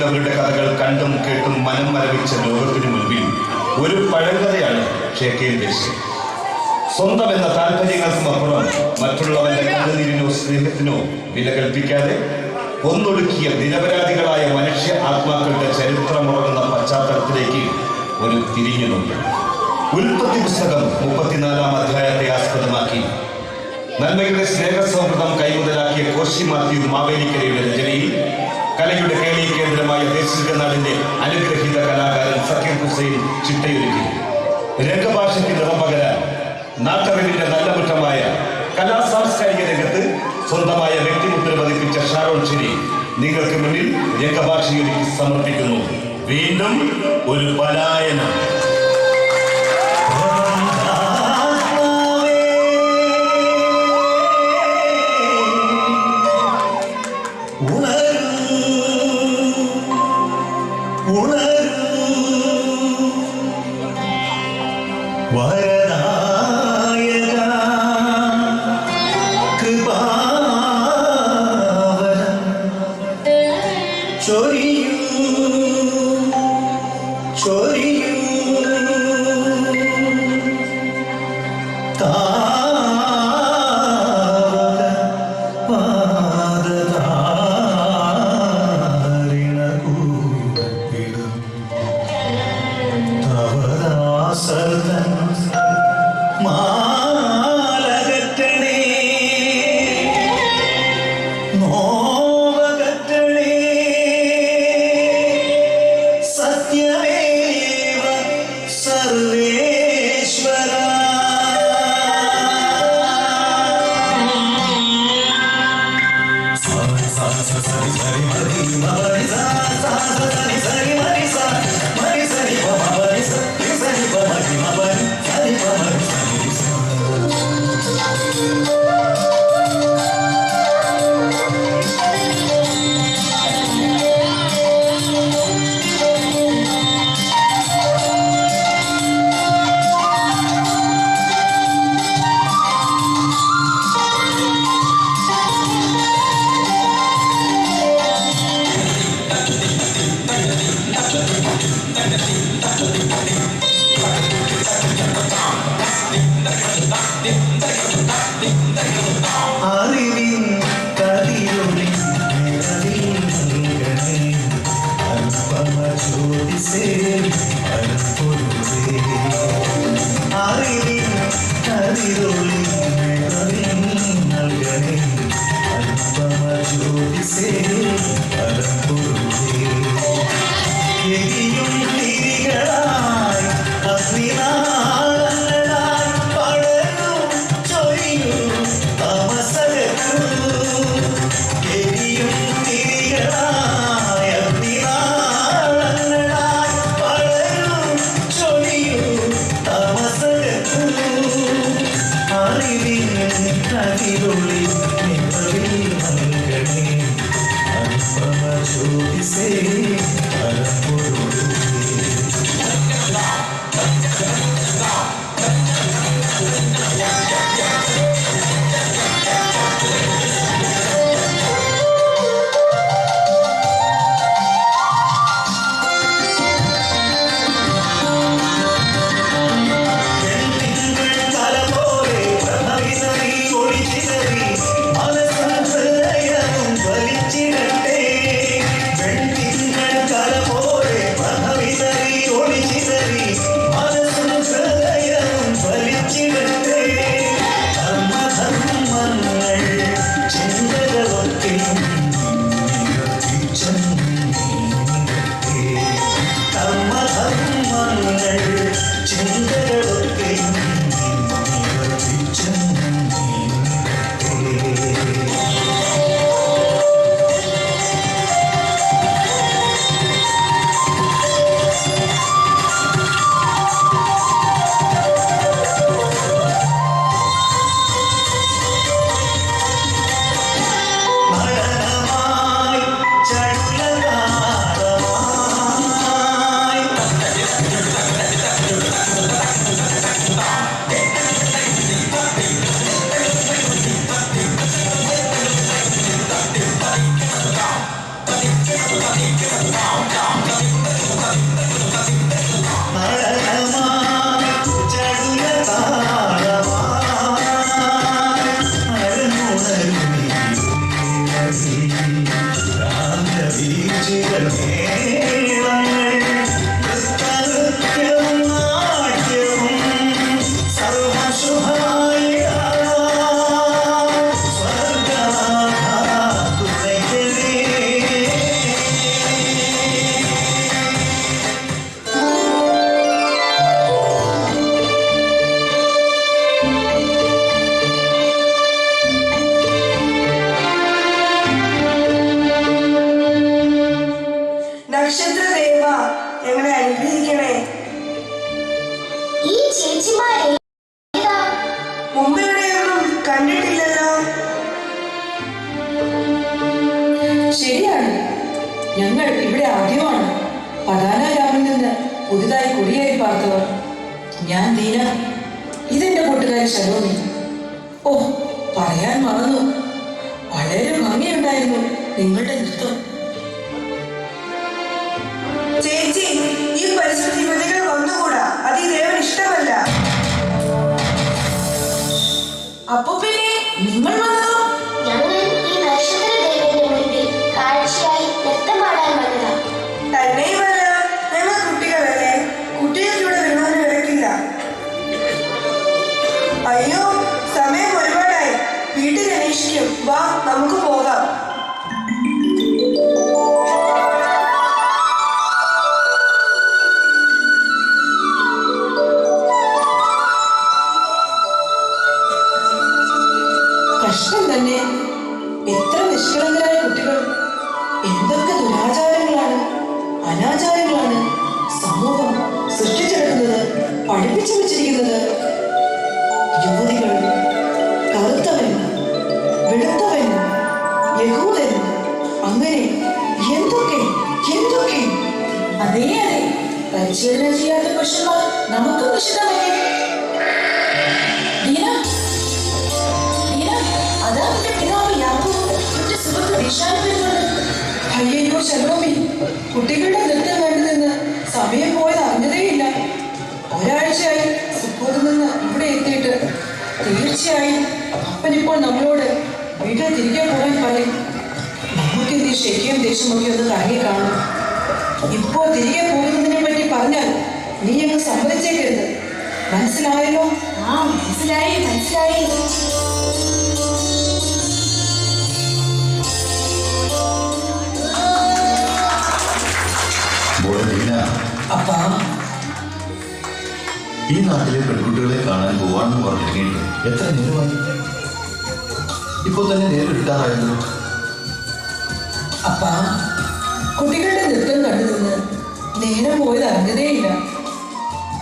ജീവിക്കുന്നവരുടെ കഥകൾ കണ്ടും കേട്ടും മനം മരവിച്ച ലോകത്തിനു മുൻപിൽ ഒരു പഴങ്കഥയാണ് ഷേഖേൽ ദേശി. സ്വന്തം എന്ന താല്പര്യങ്ങൾക്കും അപ്പുറം മറ്റുള്ളവന്റെ കണ്ണുനീരിനോ സ്നേഹത്തിനോ വില കൽപ്പിക്കാതെ ഒന്നൊടുക്കിയ നിരപരാധികളായ മനുഷ്യ ആത്മാക്കളുടെ ചരിത്രമുറങ്ങുന്ന പശ്ചാത്തലത്തിലേക്ക് ഒരു തിരിഞ്ഞുനോക്കി. ഉൽപ്പത്തി പുസ്തകം 34-ാം അധ്യായത്തെ ആസ്പദമാക്കി നന്മയുടെ സ്നേഹസൗഹൃദം കൈമുതലാക്കിയ കോശി മാത്യു മാവേലിക്കരയുടെ രചനയിൽ കലയുടെ കേളി കേന്ദ്രമായ ദേശീയനാടിന്റെ അനുഗ്രഹീത കലാകാരൻ സക്കീർ ഹുസൈൻ ചിട്ടയൊരുക്കി രംഗഭാഷയ്ക്ക് നിറം പകരാൻ നാട്ടറിവിന്റെ നല്ല മുറ്റമായ കലാ സാംസ്കാരിക രംഗത്ത് സ്വന്തമായ വ്യക്തിമുദ്ര പതിപ്പിച്ച ഷാരോൺ ഷെരി നിങ്ങൾക്ക് മുന്നിൽ രംഗഭാഷയൊരുക്കി സമർപ്പിക്കുന്നു വീണ്ടും ഒരു പലായനം. Say പുതുതായി കുടിയേറി പാർത്തവർ. ഞാൻ ദീന, ഇതെന്റെ കൂട്ടുകാരി ശലോമി. ഓ, പറയാൻ മറന്നു, വളരെ ഭംഗിയുണ്ടായിരുന്നു നിങ്ങളുടെ നൃത്തം. ചേച്ചി, ഈ പരിസ്ഥിതി യുവതികൾ വന്നുകൂടാ, അത് ഈ ദേവൻ ഇഷ്ടമല്ല. അപ്പൊ പിന്നെ നിങ്ങൾ വന്നതോ? ഞങ്ങൾ ഈ നക്ഷത്ര ദേവന്റെ മുൻപിൽ കാഴ്ചയായി നൃത്തമാടാൻ വന്നതാ. തന്നെയുമല്ല, ഞങ്ങൾ കുട്ടികളല്ലേ, കുട്ടികളിലൂടെ വരുന്നതിന് വിലക്കില്ല. അയ്യോ, സമയം ഒരുപാടായി, വീട്ടിൽ അന്വേഷിക്കും. വാ, നമുക്ക് പോകാം. കഷ്ടം തന്നെ, എത്ര നിഷ്കളങ്കരായ കുട്ടികൾ! എന്തൊക്കെ ദുരാചാരങ്ങളാണ്, അനാചാരങ്ങളാണ് സമൂഹം സൃഷ്ടിച്ചെടുക്കുന്നത്, പഠിപ്പിച്ചു വെച്ചിരിക്കുന്നത്. യുവതികൾ, കറുത്തവൻ, വെളുത്തവൻ, യഹൂദൻ, അങ്ങനെ എന്തൊക്കെ എന്തൊക്കെ! അതെ അതെ, പരിശീലനം ചെയ്യാത്ത പുരുഷന്മാർ നമുക്കും നിഷിദ്ധമല്ലേ? ദീന, അതാ എന്റെ പിതാവ് യാക്കോബ്, എന്റെ സുഹൃത്ത് ദിശാന് വരുന്നുണ്ട്. അയ്യോ ശലോമി, കുട്ടികളുടെ നൃത്തം കണ്ടു നിന്ന് സമയം പോയത് അറിഞ്ഞതേയില്ല. ഒരാഴ്ചയായി സുഖത്ത് നിന്ന് ഇവിടെ എത്തിയിട്ട്. തീർച്ചയായും അപ്പനിപ്പോൾ നമ്മളോട് വീട്ടിൽ തിരികെ പോകാൻ പറയും. നമുക്കെന്ത് ശരിയും ദേഷ്യമൊക്കെ ഒന്ന് കറങ്ങി കാണും. ഇപ്പോൾ തിരികെ പോകുന്നതിനെ പറ്റി പറഞ്ഞാൽ നീ അങ്ങ് സമ്മതിച്ചേക്കരുത്. മനസ്സിലായല്ലോ? ആ, മനസ്സിലായി മനസ്സിലായി. അപ്പാ, ഈ നാട്ടിലെ പെൺകുട്ടികളെ കാണാൻ പോവാണെന്ന് പറഞ്ഞിട്ട് എത്ര നേരമായി? ഇപ്പൊ തന്നെ നേരം കിട്ടാറായിരുന്നു. അപ്പാ, കുട്ടികളുടെ നൃത്തം കണ്ടു നിന്ന് നേരം പോയത് അറിഞ്ഞതേയില്ല.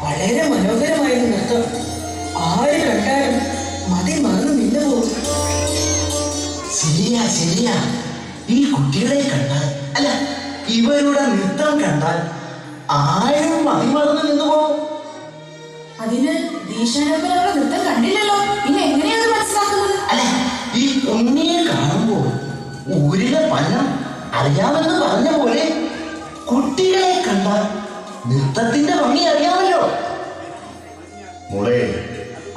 വളരെ മനോഹരമായിരുന്നു നൃത്തം. ആര് കണ്ടാലും മതി മറന്ന് നിന്നു പോകും. ശരിയാ ശരിയാ, ഈ കുട്ടികളെ കണ്ടാൽ, അല്ല ഇവരുടെ നൃത്തം കണ്ടാൽ ആരും മതിമറന്ന് നിന്നു പോകും. അതിന് ദീശാനപ്പനവരുടെ നൃത്തം കണ്ടില്ലല്ലോ, പിന്നെ എങ്ങനെയാണ് മനസ്സിലാക്കുന്നത്? അല്ല, ഈ ഉണ്ണിയെ കാണുമ്പോ ഊരിലെ പന്നം അറിയാമെന്ന് പറഞ്ഞ പോലെ കുട്ടികളെ കണ്ടാൽ നൃത്തത്തിന്റെ ഭംഗി അറിയാമല്ലോ. മോളെ,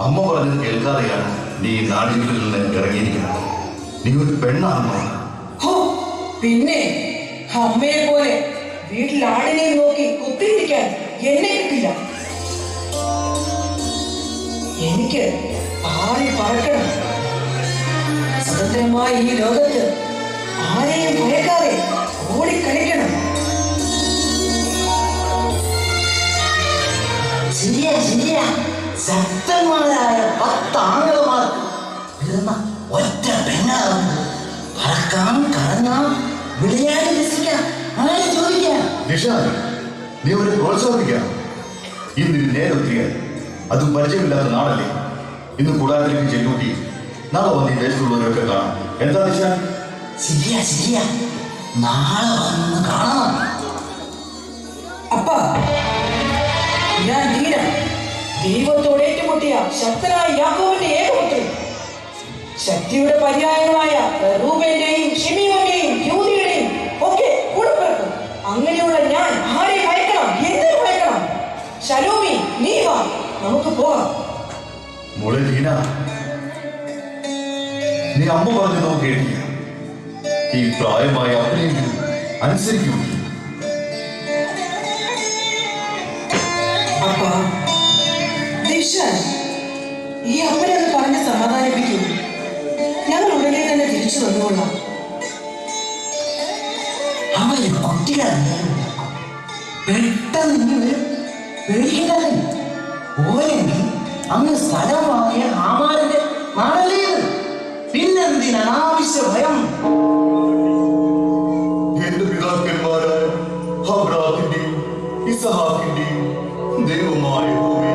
അമ്മ പറഞ്ഞത് കേൾക്കാതെയാണ് നീ നാടിൽ നിന്ന് ഇറങ്ങിയിരിക്കുന്നത്. നീ ഒരു പെണ്ണാണോ? ഹോ, പിന്നെ അമ്മയെ പോലെ വീട്ടിൽ ആടിനെ നോക്കി കുത്തിയിരിക്കാൻ എന്നെ കിട്ടില്ല. എനിക്ക് ആരെ പറക്കണം. സ്വതന്ത്രമായ ഈ ലോകത്ത് ആരെയും ഭയക്കാതെ ഓടിക്കളിക്കണം. ശരിയാ ശരിയാ, ശക്തന്മാരായ 10 ആളുമാർക്ക് പിറന്ന ഒറ്റ പെണ്ണാകുന്നത്. പറക്കാം, കറങ്ങാം, വിളയാടി രസിക്കാം, ആരെ ചോദിക്കാം. നിഷാൻ, നീ അവരെ പ്രോത്സാഹിപ്പിക്കാം. ഇന്ന് നേരെ ഒത്തിരിയായി, അതും പരിചയമില്ലാത്ത നാടല്ലേ. ഇന്ന് കൂടാരത്തിലേക്ക് ചെല്ലൂട്ടി നാളെ വന്ന് ഈ ദേശത്തുള്ളവരൊക്കെ കാണാം. എന്താ നിഷാൻ? ശരിയാ ശരിയാ, നാളെ വന്ന് കാണണം. അപ്പാ, ഞാൻ ധീര, ദൈവത്തോട് ഏറ്റുമുട്ടിയ ശക്തനായ യാക്കോബിന്റെ ഏകപുത്രൻ. ശക്തിയുടെ പര്യായങ്ങളായ റൂബേന്റെയും ഷിമിയോന്റെയും യൂദയുടെയും ഒക്കെ കൂടെപ്പിറക്കും. അങ്ങനെയുള്ള ഞാൻ ആരെ ഭയക്കണം, എന്തിനു ഭയക്കണം? ശലോമി, നീ വാ, നമുക്ക് പോകാം. മോളെ ലീന, നീ അമ്മ പറഞ്ഞു നമുക്ക് കേട്ടില്ല. ഈ പ്രായമായ അപ്പനെങ്കിലും അനുസരിക്കൂ. അപ്പാ, ദിശാൻ, ഈ അപ്പനെ ഒന്ന് പറഞ്ഞ് സമാധാനിപ്പിക്കൂ. ഞങ്ങൾ ഉടനെ തന്നെ തിരിച്ചു വന്നുകൊള്ളാം. അവര് കുട്ടികളെ പെട്ടെന്ന് വരും, പേടിക്കാതെ പോയെങ്കിൽ അങ്ങ് സ്ഥലം വാങ്ങിയ ആമാരുടെ നാളേത്. പിന്നെന്തിനാണ് ആവശ്യ ഭയം? എന്റെ പിതാക്കന്മാരായ അബ്രാഹിമിന്റെയും ഇസഹാക്കിന്റെയും ദൈവമായ യഹോവേ,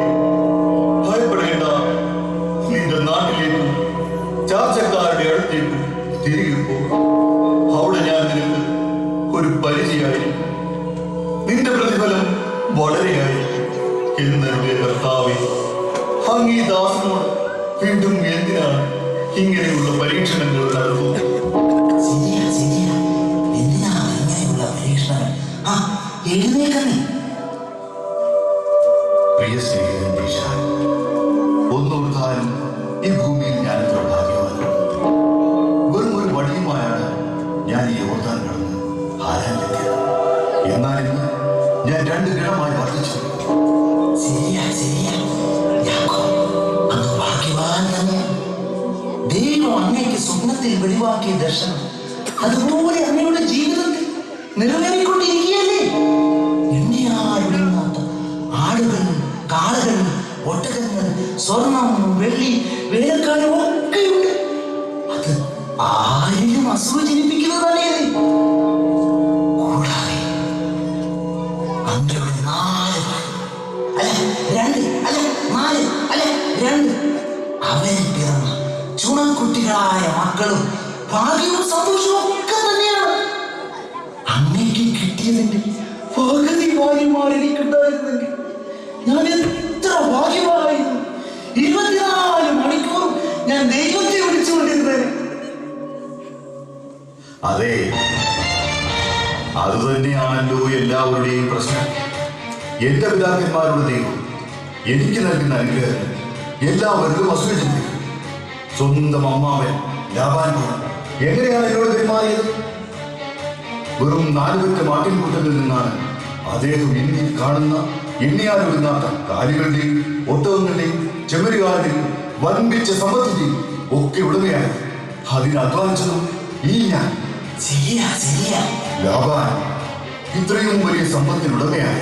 ഭയപ്പെടേണ്ട. നിന്റെ നാട്ടിലേക്കും ചാർച്ചക്കാരുടെ അടുത്തേക്കും തിരികെ പോകും. അവിടെ ഞാൻ നിനക്ക് ഒരു പരിചയമായിരിക്കും. നിന്റെ പ്രതിഫലം വളരെയായി. എന്നരുടെ കർത്താവേ, അങ്ങീ ദാസനോട് വീണ്ടും എന്തിനാണ് ഇങ്ങനെയുള്ള പരീക്ഷണങ്ങൾ നടത്തുന്നത്? ശരിയാ ശരിയാ, എന്തിനാ ഇങ്ങനെയുള്ള പരീക്ഷണങ്ങൾ? ആ എഴുന്നേക്കണേ. പ്രിയ സ്നേഹിതൻ ദേശാൻ, ഒന്നോർത്താലും ഈ ഭൂമിയിൽ ഞാൻ എത്ര ഭാഗ്യവാനാണ്. വെറും ഒരു വടിയുമായാണ് ഞാൻ ഈ യോർദാൻ കടന്ന് ഹാരാനിലെത്തിയത്. എന്നാൽ ഇന്ന് ഞാൻ 2 ഗണമായി വർദ്ധിച്ചു. ശരിയാ ശരിയാ, യാക്കോബ് അങ്ങ് ഭാഗ്യവാൻ തന്നെ. ദൈവം അങ്ങേക്ക് സ്വപ്നത്തിൽ വെളിവാക്കിയ ദർശനം അതുപോലെ അങ്ങയുടെ ജീവിതത്തിൽ നിറവേറിക്കൊണ്ടിരിക്കുകയല്ലേ. എണ്ണയാലൊടുങ്ങാത്ത ആടുകൾ, കാളകൾ, ഒട്ടകങ്ങൾ, സ്വർണം, വെള്ളി, വേലക്കാരും ഒക്കെയുണ്ട്. അത് ആരെയും അസൂയ ജനിപ്പിക്കുന്നത് തന്നെയല്ലേ. കൂടാതെ അങ്ങയുടെ 2 അവരിൽ പിറന്ന ചുണക്കുട്ടികളായ മക്കളും ഭാഗ്യവും സന്തോഷവും ഒക്കെ തന്നെയാണ്. അങ്ങേക്ക് കിട്ടിയതിന്റെ പകുതി ഭാഗ്യമാണ് എനിക്കുണ്ടായിരുന്നെങ്കിൽ ഞാൻ എത്ര ഭാഗ്യമായിരുന്നു. 24 മണിക്കൂറും ഞാൻ ദൈവത്തെ വിളിച്ചുകൊണ്ടിരുന്നത്. അതെ, അതുതന്നെയാണല്ലോ എല്ലാവരുടെയും പ്രശ്നം. എന്റെ പിതാക്കന്മാരുടെ ദൈവം എനിക്ക് നൽകുന്ന അനുഗ്രഹം എല്ലാവരിലും അസൂയ ചിന്തിക്കും. സ്വന്തം അമ്മാവൻ ലാബാൻ എങ്ങനെയാണ് എന്നോട് പെരുമാറിയത്? വെറും 4 പെറ്റ മാട്ടിൻകൂട്ടങ്ങളിൽ നിന്നാണ് അദ്ദേഹം ഇന്ത്യയിൽ കാണുന്ന എണ്ണിയാലൊടുങ്ങാത്ത കാലികളുടെയും ഒട്ടകങ്ങളുടെയും ചെമ്മരികാരുടെയും വൻപിച്ച സമ്പത്തിന്റെയും ഒക്കെ ഉടമയായത്. അതിന് അധ്വാനിച്ചതും ഈ ഞാൻ. ശരിയാ ശരിയാ, ലാബാൻ ഇത്രയും വലിയ സമ്പത്തിനുടമയായ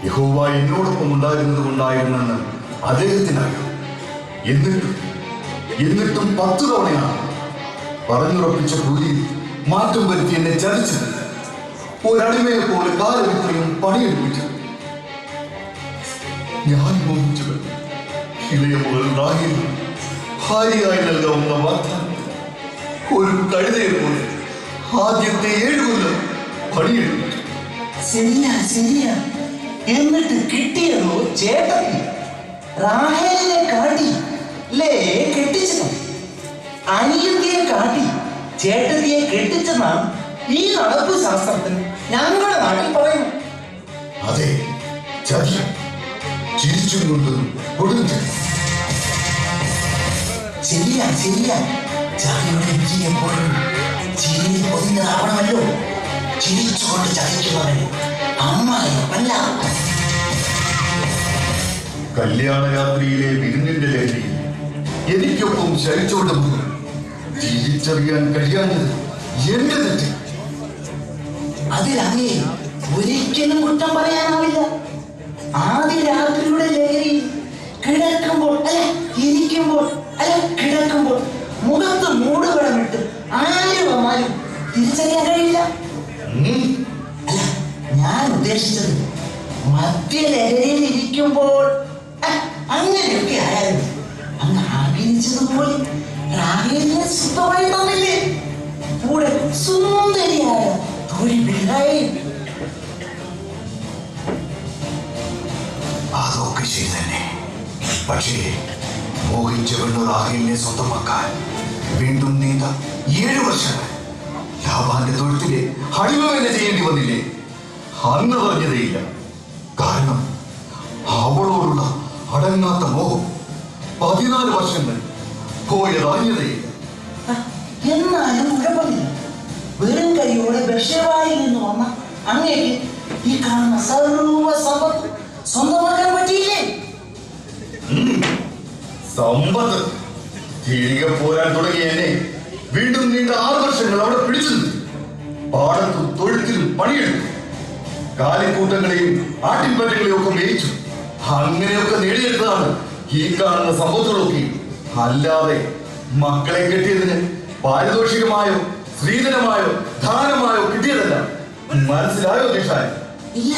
യഹോവ എന്നോടൊപ്പം ഉണ്ടായിരുന്നത് കൊണ്ടായിരുന്നെന്ന് അദ്ദേഹത്തിനറിയാം. എന്നിട്ടും 10 തവണയാണ് പറഞ്ഞുറപ്പിച്ച കൂലിയിൽ മാറ്റം വരുത്തി എന്നെ ചതിച്ചത്. ഒരടിമയെ പോലെ കാലം ഇത്രയും പണിയെടുപ്പിച്ചു. ഞാൻ മോഹിച്ചു ഇളയ മുതൽ റാഹിൽ ഭാര്യയായി നൽകാവുന്ന വാഗ്ദാനം ഒരു കഴുതയെ പോലെ ആദ്യത്തെ 7 കൊല്ലം പണിയെടുപ്പിച്ചു. ശരിയാ ശരിയാ, എന്നിട്ട് കിട്ടിയതോ ചേട്ടത്തി റാഹേലിനെ കാട്ടി ലേ കെട്ടിച്ചത്. അനിയത്തിയെ കാട്ടി ചേട്ടത്തിയെ കെട്ടിച്ചെന്നാണ് ഈ നടപ്പ് ശാസ്ത്രത്തിന് ഞങ്ങളുടെ നാട്ടിൽ പറയുന്നു. അതെ, ചതി, ചിരിച്ചും കൊണ്ടും കൊടുത്തു. ശരിയാ ശരിയാ, ചതിയുടെ രുചി എപ്പോഴും ചിരിയിൽ പൊതിഞ്ഞതാവണമല്ലോ. ചിരിച്ചുകൊണ്ട് ചതിക്കുന്നവന് അമ്മായിയല്ല. കല്യാണ രാത്രിയിലെ വിരുന്നിന്റെ ലഹരിയിൽ എനിക്കൊപ്പം ശരിച്ചോണ്ട് പോകും. തിരിച്ചറിയാൻ കഴിയാഞ്ഞത് എന്റെ തെറ്റ്. അതിലങ്ങേ ഒരിക്കലും കുറ്റം പറയാനാവില്ല. ആദ്യ രാത്രിയുടെ ലഹരിയിൽ കിടക്കുമ്പോൾ ഇരിക്കുമ്പോൾ കിടക്കുമ്പോൾ മുഖത്ത് മൂടുപടമിട്ട് ആര് വന്നാലും തിരിച്ചറിയാൻ കഴിയില്ല. അല്ല, ഞാൻ ഉദ്ദേശിച്ചത് മദ്യലഹരിയിൽ ഇരിക്കുമ്പോൾ അങ്ങനെയൊക്കെ ആയാലും അങ്ങ് ആഗ്രഹിച്ചതുപോലെ റാഹേലിനെ സുഖമായി തന്നില്ലേ. കൂടെ സുന്ദരിയായ തൊഴി പിള്ളായി. അതൊക്കെ ശരി തന്നെ. പക്ഷേ മോഹിച്ച പെണ്ണു റാഹേലിനെ സ്വന്തമാക്കാൻ വീണ്ടും നീണ്ട 7 വർഷങ്ങൾ ലാബാന്റെ തൊഴുത്തിലെ അടിമ തന്നെ ചെയ്യേണ്ടി വന്നില്ലേ? അന്ന് പറഞ്ഞതേയില്ല. കാരണം അവളോടുള്ള അടങ്ങാത്ത മോഹം 14 വർഷങ്ങൾ പോയതറിഞ്ഞതേയില്ല. എന്നാലും കുഴപ്പമില്ല. വെറും കൈയോടെ ബഷവായിൽ നിന്ന് വന്ന അങ്ങേക്ക് ഈ കാണുന്ന സർവ സമ്പത്ത് സ്വന്തമാക്കാൻ പറ്റിയില്ലേ? സമ്പത്ത് തിരികെ പോരാൻ തുടങ്ങിയ എന്നെ വീണ്ടും നീണ്ട 6 വർഷങ്ങൾ അവിടെ പിടിച്ചു നിന്നു. പാടത്തും തൊഴുത്തിലും പണിയെടുത്തു. കാലിക്കൂട്ടങ്ങളെയും ആട്ടിൻപറ്റങ്ങളെയും ഒക്കെ മേയിച്ചു. അങ്ങനെയൊക്കെ നേടിയെടുത്തതാണ് ഈ കാണുന്ന സമ്പത്തുകളൊക്കെ. അല്ലാതെ മക്കളെ കെട്ടിയതിന് പാരിതോഷികമായോ സ്ത്രീധനമായോ ദാനമായോ കിട്ടിയതല്ല. മനസ്സിലായോ ദിഷാൻ? ഇല്ല,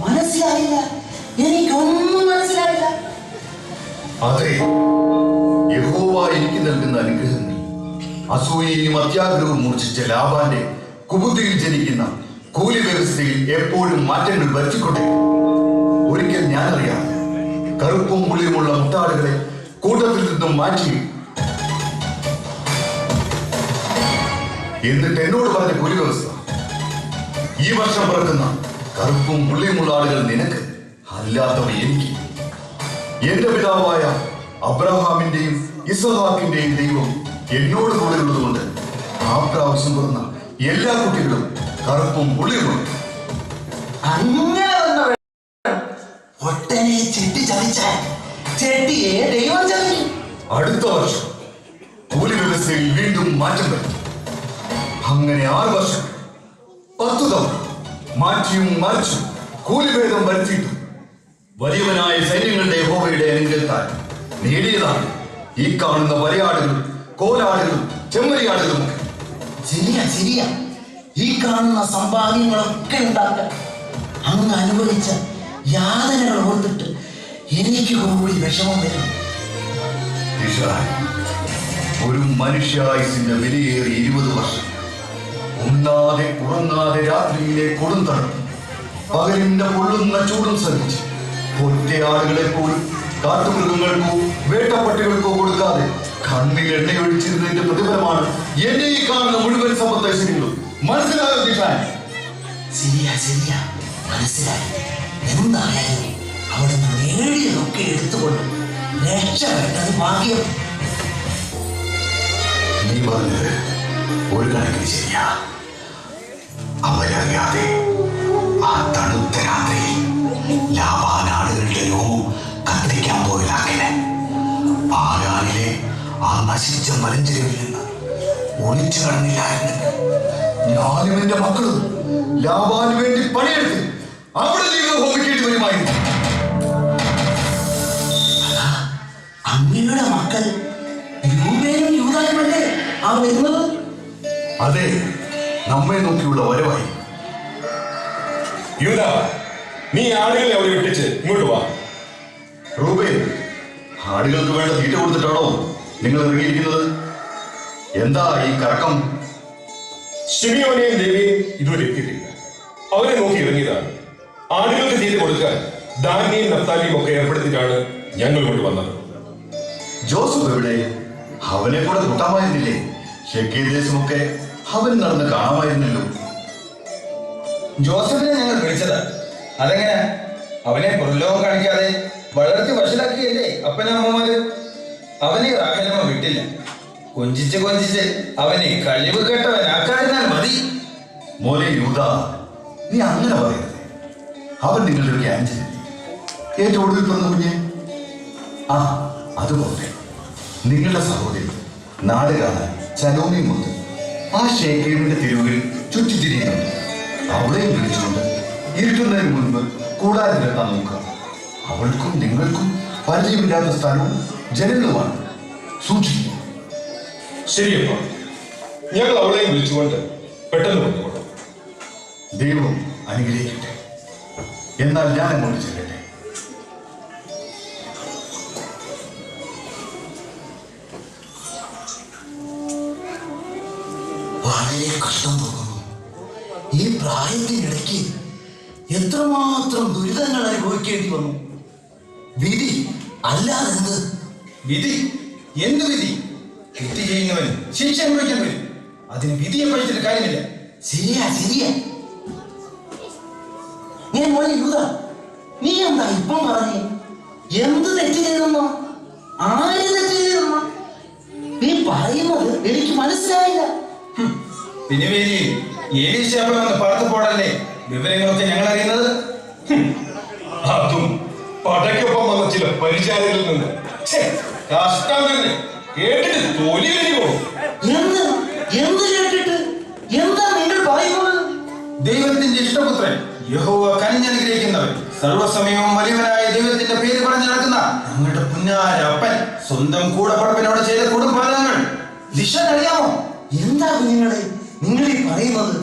മനസ്സിലായില്ല. എനിക്കൊന്നും മനസ്സിലായില്ല. അതെ, യഹോവ എനിക്ക് നൽകുന്ന അനുഗ്രഹങ്ങൾ അസൂയയും അത്യാഗ്രഹവും മൂർച്ഛിച്ച ലാബാന്റെ കുബുദ്ധിയിൽ ജനിക്കുന്ന കൂലി വ്യവസ്ഥയിൽ എപ്പോഴും മാറ്റങ്ങൾ വരുത്തിക്കൊണ്ടേ. ഒരിക്കൽ ഞാൻ അറിയാം കറുപ്പും പുളിയുമുള്ള മുട്ടാടുകളെ കൂട്ടത്തിൽ നിന്നും മാറ്റി എന്നിട്ട് എന്നോട് പറഞ്ഞ പുലി വ്യവസ്ഥ, ഈ വർഷം പിറക്കുന്ന കറുപ്പും പുള്ളിയുമുള്ള ആളുകൾ നിനക്ക്, അല്ലാത്തവ എനിക്ക്. എന്റെ പിതാവായ അബ്രഹാമിന്റെയും ഇസ്ഹാക്കിന്റെയും ദൈവം എന്നോട് കൂടെ ഉള്ളതുകൊണ്ട് ആ പ്രാവശ്യം പിറന്ന എല്ലാ കുട്ടികളും കറുപ്പും പുള്ളിയുമുണ്ട്. അങ്ങനെ ഒട്ടനെ ചെട്ടി ചതിച്ചാൽ ചെട്ടിയെ ദൈവം ചതിക്കും. അടുത്ത വർഷം കൂലി വ്യവസ്ഥയിൽ വീണ്ടും മാറ്റം വരും. അങ്ങനെ 6 വർഷം 10 തവണ മാറ്റിയും മറിച്ചും കൂലിഭേദം വരുത്തിയിട്ടും വലിയവനായ സൈന്യങ്ങളുടെ യഹോവയുടെ അനുഗ്രഹത്താൽ നേടിയതാണ് ഈ കാണുന്ന വരയാടുകളും കോലാടുകളും ചെമ്മരിയാടുകളും. ശരിയാ, ഈ കാണുന്ന സമ്പാദ്യങ്ങളൊക്കെ ഉണ്ടാക്കാൻ അങ്ങ് അനുഭവിച്ച യാതനകൾ ഓർത്തിട്ട് എനിക്ക് കൂടി വിഷമം വരും. ഒരു മനുഷ്യായുസിന്റെ വിലയേറി 20 വർഷം ഉണ്ണാതെ ഉറങ്ങാതെ രാത്രിയിലെ കൊടുന്തണം പകലിന്റെ പൊള്ളുന്ന ചൂടും സഹിച്ച് ഒറ്റയാടുകളെ പോലും കാട്ടുമൃഗങ്ങൾക്കോ വേട്ടപ്പട്ടികൾക്കോ കൊടുക്കാതെ കണ്ണിൽ എണ്ണയൊഴിച്ചിരുന്നതിന്റെ പ്രതിഫലമാണ് എന്റെ ഈ കാണുന്ന മുഴുവൻ സമ്പത്ത് ഐശ്വര്യങ്ങളും. മനസ്സിലായോ ജിഷാൻ? ശരിയാ, മനസ്സിലായി. എന്തായാലും അവിടെ നേടിയതൊക്കെ എടുത്തുകൊണ്ട് രക്ഷപ്പെട്ടത് ഭാഗ്യം. നീ പറഞ്ഞത് ഒരു കണക്കിന് ശരിയാ. അവരറിയാതെ ആ തണുത്ത രാത്രിയിൽ ലാവാനാടുകളുടെ രോമം കത്തിക്കാൻ പോയതാക്കിന് പാലാനിലെ ആ നശിച്ച മലഞ്ചെരുവിൽ നിന്ന് ഒളിച്ചു കടന്നില്ലായിരുന്നു. ഞാനും എന്റെ മക്കളും ലാവാന് വേണ്ടി പണിയെടുത്ത് അവിടെ ജീവിതം ഹോമിക്കേണ്ടി വരുമായിരുന്നു. അങ്ങയുടെ മക്കൾ രൂപേനും യൂദായുമല്ലേ ആ വരുന്നത്? അതെ, നമ്മെ നോക്കിയുള്ള വരവായി. യൂദാ, നീ ആടുകളെ അവിടെ വിട്ടിച്ച് ഇങ്ങോട്ട് വാ. റൂബേൻ, ആടുകൾക്ക് വേണ്ട തീറ്റ കൊടുത്തിട്ടാണോ നിങ്ങൾ ഇറങ്ങിയിരിക്കുന്നത്? എന്താ ഈ കറക്കം? ശിമിയോനെയും ലേവിയെയും ഇതുവരെ എത്തിയിട്ടില്ല. അവരെ നോക്കി ഇറങ്ങിയതാണ്. ആടുകൾക്ക് തീറ്റ കൊടുക്കാൻ ദാനിയും നഫ്താലിയും ഒക്കെ ഏർപ്പെടുത്തിയിട്ടാണ് ഞങ്ങൾ കൊണ്ടുവന്നത്. ജോസഫ് എവിടെ? അവനെ കൂടെ കൂട്ടാമായിരുന്നില്ലേ? ദേശമൊക്കെ അവൻ നടന്ന് കാണാമായിരുന്നല്ലോ. ജോസഫിനെ ഞങ്ങൾ വിളിച്ചതാ. അതെങ്ങനെ? അവനെ പുറലോകം കാണിക്കാതെ വളർത്തി വഷളാക്കിയല്ലേ അപ്പനമ്മമാര്. അവനെ റാഹേലമ്മ വിട്ടില്ല. കൊഞ്ചിച്ച് അവനെ കഴിവ് കെട്ടവനാക്കാതിരുന്നാൽ മതി. മോനെ യൂദാ, നീ അങ്ങനെ പറയരുത്. അവൻ നിങ്ങളുടെ ഒരു ക്യാൻസർ ഏറ്റവും ഒടുവിൽ പറഞ്ഞ കുഞ്ഞെ. അതുപോലെ നിങ്ങളുടെ സഹോദരി നാട് കാണാൻ ശലോമിയും ഉണ്ട്. ആ ഷേഖേമിന്റെ തെരുവുകളിൽ ചുറ്റിത്തിരിയുന്നുണ്ട്. അവളെയും വിളിച്ചുകൊണ്ട് ഇരുട്ടുന്നതിന് മുൻപ് കൂടാതിരുത്താൻ നോക്കുക. അവൾക്കും നിങ്ങൾക്കും പരിചയമില്ലാത്ത സ്ഥലവും ജനങ്ങളുമാണ്. സൂക്ഷിക്കുക. ശരിയപ്പ, ഞങ്ങൾ അവളെയും വിളിച്ചുകൊണ്ട് പെട്ടെന്ന് കൊണ്ടുപോകണം. ദൈവം അനുഗ്രഹിക്കട്ടെ. എന്നാൽ ഞാൻ അങ്ങോട്ട് ചെല്ലട്ടെ. വളരെ കഷ്ടം തോന്നുന്നു. ഈ പ്രായത്തിനിടയ്ക്ക് എത്രമാത്രം ദുരിതങ്ങൾ അനുഭവിക്കേണ്ടി വന്നു. വിധി അല്ലാതെന്ത്? വിധി? എന്ത് വിധി? തെറ്റ് ചെയ്യുന്നവൻ ശിക്ഷ അനുഭവിക്കാൻ വരും. അതിന് വിധിയെ പഠിച്ചിട്ട് കാര്യമില്ല. ശരിയാ. ഞാൻ മോനെ യൂദാ, നീ എന്താ ഇപ്പം പറഞ്ഞേ? എന്ത് തെറ്റ് ചെയ്തെന്നോ? ആര് തെറ്റ് ചെയ്തെന്നോ? നീ പറയുന്നത് എനിക്ക് മനസ്സിലായില്ല. പിന്നെ ഏലീശാപ്പൻ വന്ന് പാർത്തപ്പോഴല്ലേ വിവരങ്ങളൊക്കെ ഞങ്ങൾ അറിയുന്നത്. അതും പടയ്ക്കൊപ്പം വന്ന ചില പരിചാരകരിൽ നിന്ന്. കഷ്ടം തന്നെ. കേട്ടിട്ട് തൊലി വരുമോ? എന്ത് കേട്ടിട്ട്? എന്താ നിങ്ങൾ പറയുന്നത്? ദൈവത്തിന്റെ ഇഷ്ടപുത്രൻ യഹോവ കനിഞ്ഞനുഗ്രഹിക്കുന്നവൻ സർവ്വസമയവും വലിയവനായ ദൈവത്തിന്റെ പേര് പറഞ്ഞു നടക്കുന്ന ഞങ്ങളുടെ പുന്നാര അപ്പൻ സ്വന്തം കൂടപ്പറപ്പിനോട് ചെയ്ത കുടുംബാംഗങ്ങൾ ദിശനറിയാമോ? എന്താ കുഞ്ഞുങ്ങളെ നിങ്ങൾ ഈ പറയുന്നത്?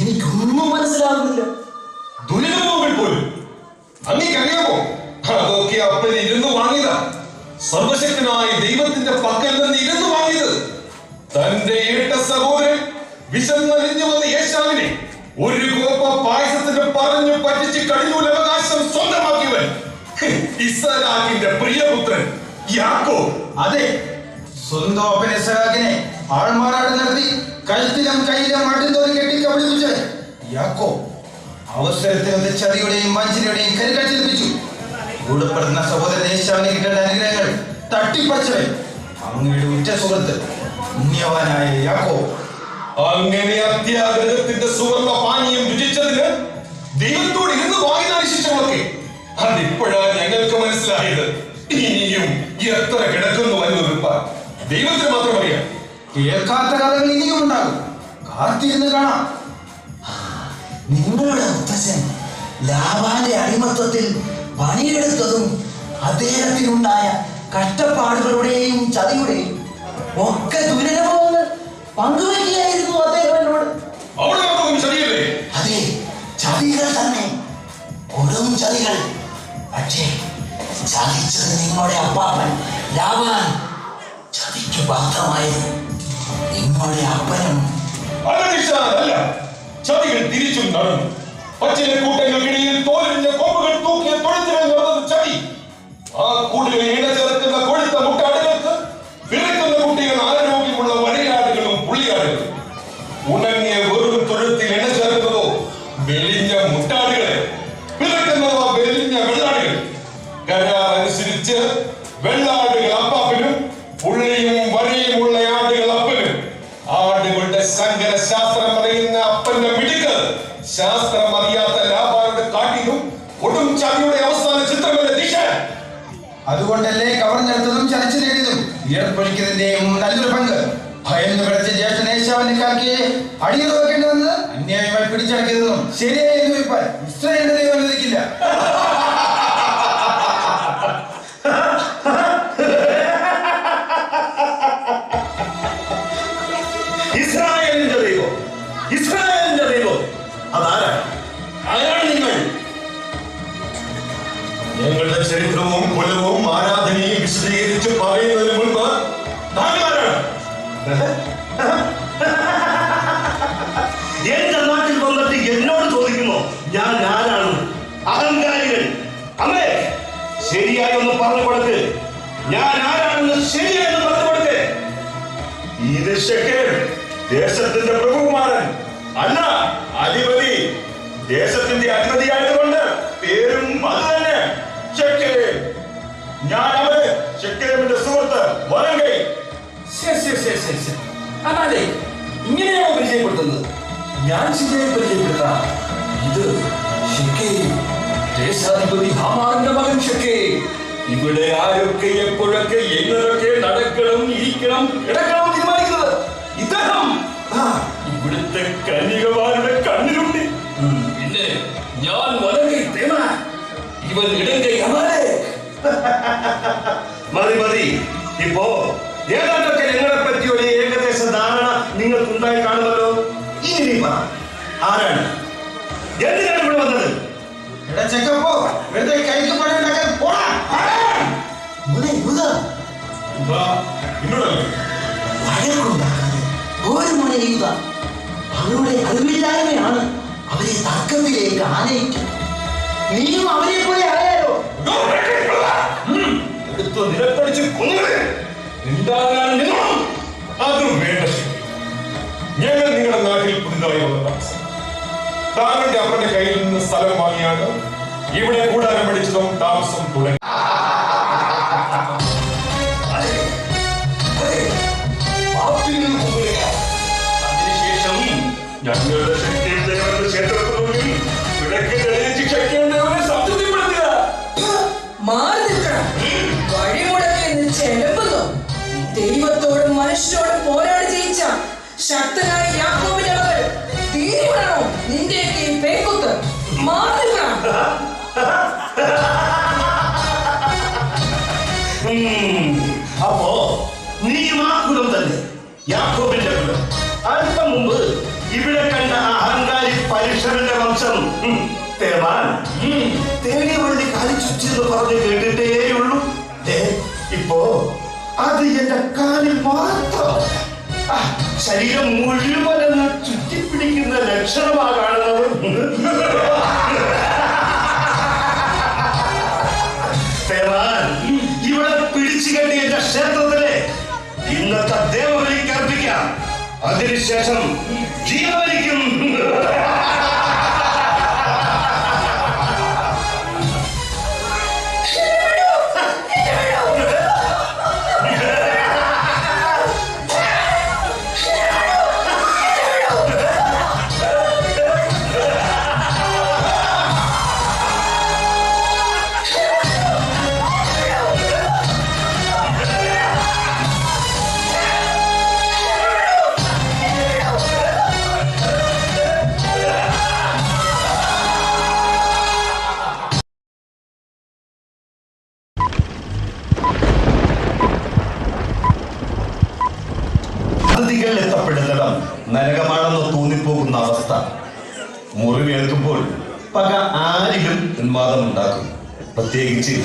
എനിക്കൊന്നും മനസ്സിലാകുന്നില്ല. ദുരിതങ്ങൾ പോലും അങ്ങേക്കറിയാമോ? അതൊക്കെ അപ്പൻ ഇരുന്ന് വാങ്ങിയതാ. സർവശക്തനായ ദൈവത്തിന്റെ പക്കൽ നിന്ന് ഇരുന്ന് വാങ്ങിയത്. തന്റെ ഇരട്ട സഹോദരൻ വിശന്നലിഞ്ഞു വന്ന യേശാവിനെ ഒരു കോപ്പ പായസത്തിന് പറഞ്ഞു പറ്റിച്ച് കടിഞ്ഞൂൽ അവകാശം സ്വന്തമാക്കിയവൻ ഇസ്ഹാക്കിന്റെ പ്രിയപുത്രൻ യാക്കോബ്. അതെ, സ്വന്തം അപ്പൻ ഇസ്ഹാക്കിനെ ആൾമാറാട് നടത്തി കഴുത്തിലും കയ്യിലും അടുത്തോട് കെട്ടി കബളിപ്പിച്ച് യാക്കോബ് അവസരത്തിൽ ചതിയുടെയും വഞ്ചനയുടെയും കരുകാഴ്ച കൂടപ്പെടുന്ന സഹോദരൻ ഏശാവിന് കിട്ടേണ്ട അനുഗ്രഹങ്ങൾ തട്ടിപ്പറിച്ചവൻ അങ്ങയുടെ ഉറ്റ സുഹൃത്ത് പുണ്യവാനായ യാക്കോബ്. അങ്ങനെ അത്യാഗ്രഹത്തിന്റെ സുവർണ പാനീയം രുചിച്ചതിന് ദൈവത്തോട് ഇരുന്ന് വാങ്ങിയ ശിക്ഷകളൊക്കെ അതിപ്പോഴാണ് ഞങ്ങൾക്ക് മനസ്സിലായത്. ഇനിയും എത്ര കിടക്കുന്നു വലുപ്പാൻ ദൈവത്തിന് മാത്രം അറിയാം. കേൾക്കാത്ത കഥകൾ ഇനിയും ഉണ്ടാകും, കാത്തിരുന്ന് കാണാം. നിങ്ങളുടെ മുത്തച്ഛൻ ലാബാന്റെ അടിമത്തത്തിൽ പണിയെടുത്തതും അദ്ദേഹത്തിനുണ്ടായ കഷ്ടപ്പാടുകളുടെയും ചതിയുടെയും ഒക്കെ ദുരനുഭവങ്ങൾ പങ്കുവയ്ക്കുകയായിരുന്നു അദ്ദേഹം എന്നോട്. ചതിയല്ലേ? അതെ, ചതികൾ തന്നെ, കൊടും ചതികൾ. പക്ഷേ ചതിച്ചത് നിങ്ങളുടെ അപ്പാപ്പൻ ലാബാൻ. ചതിക്ക് പാത്രമായിരുന്നു നിങ്ങളുടെ അപ്പനും. അല്ല, ചതികൾ തിരിച്ചും നടന്നു. പച്ചില കൂട്ടങ്ങൾക്കിടയിൽ തോലിന്റെ കൊമ്പുകൾ തൂക്കിയ തൊഴുത്തിനാൽ നടന്നത് ചതി. ആ കൂടുതൽ ഇണ ചേർക്കുന്ന കൊഴുത്ത മുട്ടാടുകൾക്ക് വിറക്കുന്ന കുട്ടികൾ ആരോഗ്യമുള്ള വരയാടുകളും പുള്ളിയാടുകളും. ഉണങ്ങിയ വെറും തൊഴുത്തിൽ ഇണ ചേർക്കുന്നതോ വെളിഞ്ഞ മുട്ടാടുകളെ, വിറക്കുന്നതോ വെളിഞ്ഞ വെള്ളാടുകൾ. കരാർ അനുസരിച്ച് വെള്ളാടുകൾ അപ്പാപ്പനും പുള്ളിയും വരയുമുള്ള ആടുകൾ അപ്പനും. ആടുകളുടെ സങ്കര ശാസ്ത്രം അറിയുന്ന അപ്പന്റെ മിടുക്ക് ശാസ്ത്രം അറിയാത്ത ലാബാനുടെ കാട്ടിലും കൊടും ചതിയുടെ അവസാന ചിത്രമല്ല ദിശ. അതുകൊണ്ടല്ലേ കവർന്നെടുത്തതും ചതിച്ചു നേടിയതും ഏർപ്പൊഴിക്കുന്നതിന്റെയും നല്ലൊരു പങ്ക്. ഭയന്ന് പിടച്ച ജ്യേഷ്ഠൻ ഏശാവിനെ കാക്കിയെ അടിയറ വെക്കേണ്ടി വന്നത് അന്യായമായി പിടിച്ചടക്കിയതെന്നും ശരിയായി വെപ്പാൻ ഇസ്രായേലിന്റെ ദൈവം അനുവദിക്കില്ല. ഇസ്രായേലിന്റെ ദൈവം, ഇസ്രായേലിന്റെ ദൈവം അതാരാണ്? ആരാണ് നിങ്ങൾ? ഞങ്ങളുടെ ചരിത്രവും കുലവും ആരാധനയും വിശദീകരിച്ച് പറയുന്നതിന് മുൻപ് താങ്കളാരാണ്? എന്റെ നാട്ടിൽ വന്നിട്ട് എന്നോട് ചോദിക്കുന്നു ഞാൻ ആരാണ്? അഹങ്കാരികൾ. അമ്മേ, ശരിയായി ഒന്ന് പറഞ്ഞു കൊടുക്ക്. ഞാൻ ആരാണെന്ന് ശരിയായി പറഞ്ഞു കൊടുക്ക്. ഇത് ശെഖേം, ദേശത്തിന്റെ പ്രഭുകുമാരൻ അല്ല അധിപതി. ദേശത്തിന്റെ അധിപതിയായതുകൊണ്ട് പേരും അത് തന്നെ, ശെഖേം. ഞാൻ അവര് ശെഖേമിന്റെ സുഹൃത്ത് വലങ്കൈ. അതെ, ഇങ്ങനെയാണോ പരിചയപ്പെടുത്തുന്നത്? ഞാൻ ശരിയായി പരിചയപ്പെടുത്താം. ഇത് ശെഖേം, ദേശാധിപതി ഹാമാന്റെ മകൻ ശെഖേം. ഇവിടെ ആരൊക്കെ എപ്പോഴൊക്കെ എങ്ങനൊക്കെ നടക്കണം, ഇരിക്കണം, കിടക്കണം തീരുമാനിക്കുന്നത് ഇദ്ദേഹം. ഇവിടുത്തെ കന്യകമാരുടെ കണ്ണിലുണ്ട്. പിന്നെ ഞാൻ വലങ്കൈ തേമാൻ, ഇവൻ ഇടങ്കൈ അമാലേ. മതി മതി. ഇപ്പോ ഏതാണ്ടൊക്കെ ഞങ്ങളെ പറ്റി ഒരു ഏകദേശ ധാരണ നിങ്ങൾക്കുണ്ടായി കാണുമല്ലോ. ഇനി നീ പറ, ആരാണ്, എന്തിനാണ് ഇവിടെ വന്നത്? ചെക്കപ്പോ വെറുതെ കൈക്ക് പണിയുണ്ടാക്കാൻ പോടാ. അവരുടെ അറിവില്ലായ്മയാണ് അവരെ തർക്കത്തിലേക്ക് ആനയിക്കും. നീയും അവരെ പോലെ ആയാലോ? എടുത്ത് നിലത്തടിച്ച് കൊന്നുകളെ. അതും വേണ്ട. ഞങ്ങൾ നിങ്ങളുടെ നാട്ടിൽ പുതുതായി വന്ന താമസം. താങ്കളുടെ അപ്പന്റെ കയ്യിൽ നിന്ന് സ്ഥലം വാങ്ങിയാണ് ഇവിടെ കൂടാരം പഠിച്ചതും താമസം തുടങ്ങി. അതിനുശേഷം ഞങ്ങളുടെ ക്ഷേത്രത്തിനുള്ളിൽ വിളക്ക് തെളിയിച്ച് ശക്തിയുണ്ടവരെ സംതൃപ്തിപ്പെടുത്തുക. മാറി നിൽക്കണം. വഴിമുടക്കിൽ നിന്ന് ചെലമ്പുന്നു. ദൈവത്തോടും മനുഷ്യരോടും പോരാടി ജയിച്ച ശക്തനായ യാക്കോബിന്റെ മകൾ തീരുമാനോ നിന്റെയൊക്കെ ഈ പേക്കുത്ത്. മാറി നിൽക്കണം. അപ്പോ നീ ആ കുലം തന്നെ, യാക്കോബിന്റെ കുലം. അല്പം മുമ്പ് ഇവിടെ കണ്ട അഹങ്കാരി പരുഷന്റെ വംശം തേമാൻ തേടിയ വള്ളി കാലി ചുറ്റിയെന്ന് പറഞ്ഞ് കേട്ടിട്ടേയുള്ളൂ. ഇപ്പോ അത് എന്റെ കാലിൽ മാത്രം, ശരീരം മുഴുവനെന്ന് ചുറ്റിപ്പിടിക്കുന്ന ലക്ഷണമാ കാണുന്നത്. അതിനുശേഷം ജീവനിക്കും. അതിഥികൾ എത്തപ്പെടുന്നിടം നരകമാണെന്ന് തോന്നിപ്പോകുന്ന അവസ്ഥ. മുറിവേൽക്കുമ്പോൾ പക ആരിലും ഉന്മാദമുണ്ടാക്കും. പ്രത്യേകിച്ച്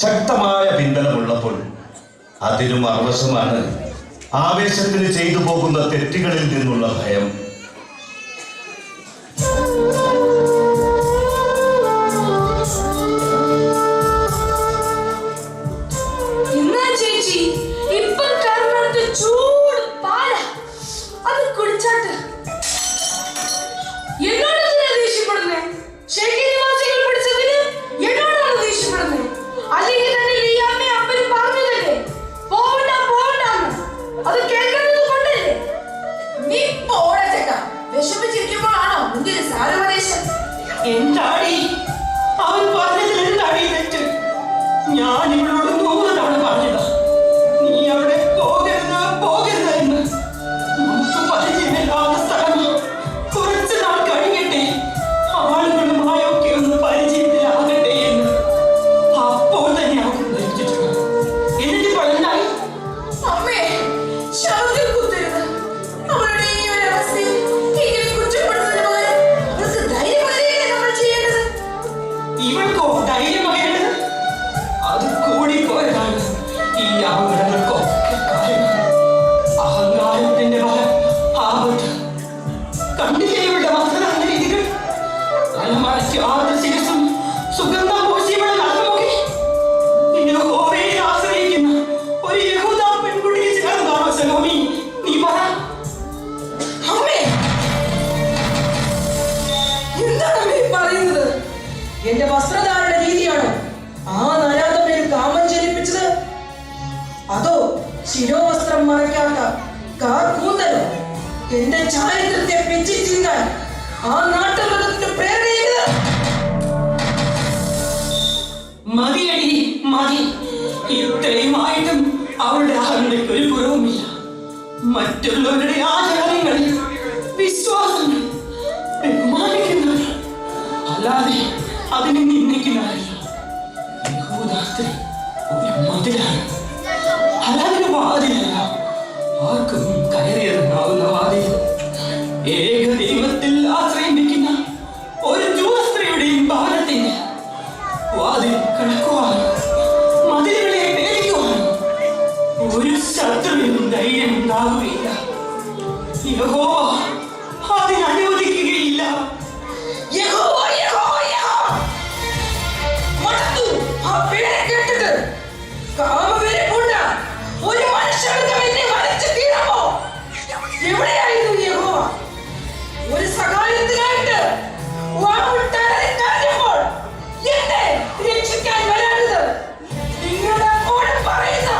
ശക്തമായ പിന്തുണമുള്ളപ്പോൾ. അതിനും മറുവശമാണ് ആവേശത്തിന് ചെയ്തു പോകുന്ന തെറ്റുകളിൽ നിന്നുള്ള ഭയം. ഞാൻ ഇവളോട് 100 തവണ പറഞ്ഞതാ, നീ അവിടെ പോകരുത് എന്ന്. നമുക്ക് പരിചയമില്ലാത്ത സ്ഥലം, കുറച്ച് നാൾ കഴിയട്ടെ, ആളുകളുമായൊക്കെ ഒന്ന് പരിചയത്തിലാകട്ടെ എന്ന്. അപ്പോൾ തന്നെ അവർക്ക് ധരിച്ചിട്ടുണ്ട്. എന്നിട്ട് പഴനായി അമ്മേ ശബ്ദം കുത്തരുത്. അവരുടെ ഈ ഒരു അവസ്ഥയിൽ ഇങ്ങനെ കുറ്റപ്പെടുന്നതിന് പകരം അവർക്ക് ധൈര്യം പകരുകയാണ് നമ്മൾ ചെയ്യേണ്ടത്. ഇവൾക്കോ ധൈര്യം പകരുന്നത്? അത് കൂടിപ്പോയതാണ് ഈ അപകടങ്ങൾക്കൊക്കെ കാരണം. അഹങ്കാരത്തിന്റെ ആപത്ത് കണ്ടില്ലേ ഇവളുടെ വസ്ത്രധാരണ രീതികൾ? തലമറച്ച് ആദ്യ ശിരസും സുഗന്ധം പൂശിയവളെ നടന്നുപോകെ യഹോവയെ ആശ്രയിക്കുന്ന ഒരു യഹൂദ പെൺകുട്ടിയെ ചേർന്നാണോ സലോമി? നീ പറ. അമ്മേ, എന്താണ് അമ്മേ പറയുന്നത്? എന്റെ വസ്ത്രധാരണ രീതിയാണ് ആ നരാധമയിൽ കാമം ജനിപ്പിച്ചത്? അതോ ശിരോവസ്ത്രം മറയ്ക്കാത്ത കൂന്തലോ എന്റെ ചാരിത്രത്തെ പെറ്റി ചിന്താൻ ആ നാട്ടുമൃഗത്തിന് പ്രേരണയത്? മതിയടി മതി. ഇത്രയുമായിട്ടും അവളുടെ അഹന്തയ്ക്ക് ഒരു കുറവുമില്ല. മറ്റുള്ളവരുടെ ആചാരങ്ങളിൽ വിശ്വാസങ്ങൾ ബഹുമാനിക്കുന്നവർ, അല്ലാതെ അതിനെ നിന്ദിക്കുന്നവരല്ല. മതിലാണ്, അല്ലാതെ വാതിലല്ല. ആർക്കും കയറിയിറങ്ങാവുന്ന വാതിൽ. ഏക ദൈവത്തിൽ ആശ്രയിക്കുന്ന ഒരു യുവസ്ത്രീയുടെയും ഭവനത്തിന്റെ വാതിൽ കടക്കുവാനും മതിലുകളെ പേടിക്കുവാനും ഒരു ശത്രുവിനും ധൈര്യം ഉണ്ടാവുകയില്ല. യഹോവ അതിനനുവദിക്കുകയില്ല. യഹോവ യഹോവ യഹോവ ഒരു മനുഷ്യർക്കും എന്നെ വരച്ച് തീരാമോ? എവിടെയായിരുന്നു യഹോവ? ഒരു സഹായത്തിനായിട്ട് എന്നെ രക്ഷിക്കാൻ വരാനത് നിങ്ങളുടെ അപ്പോഴും പറയുന്ന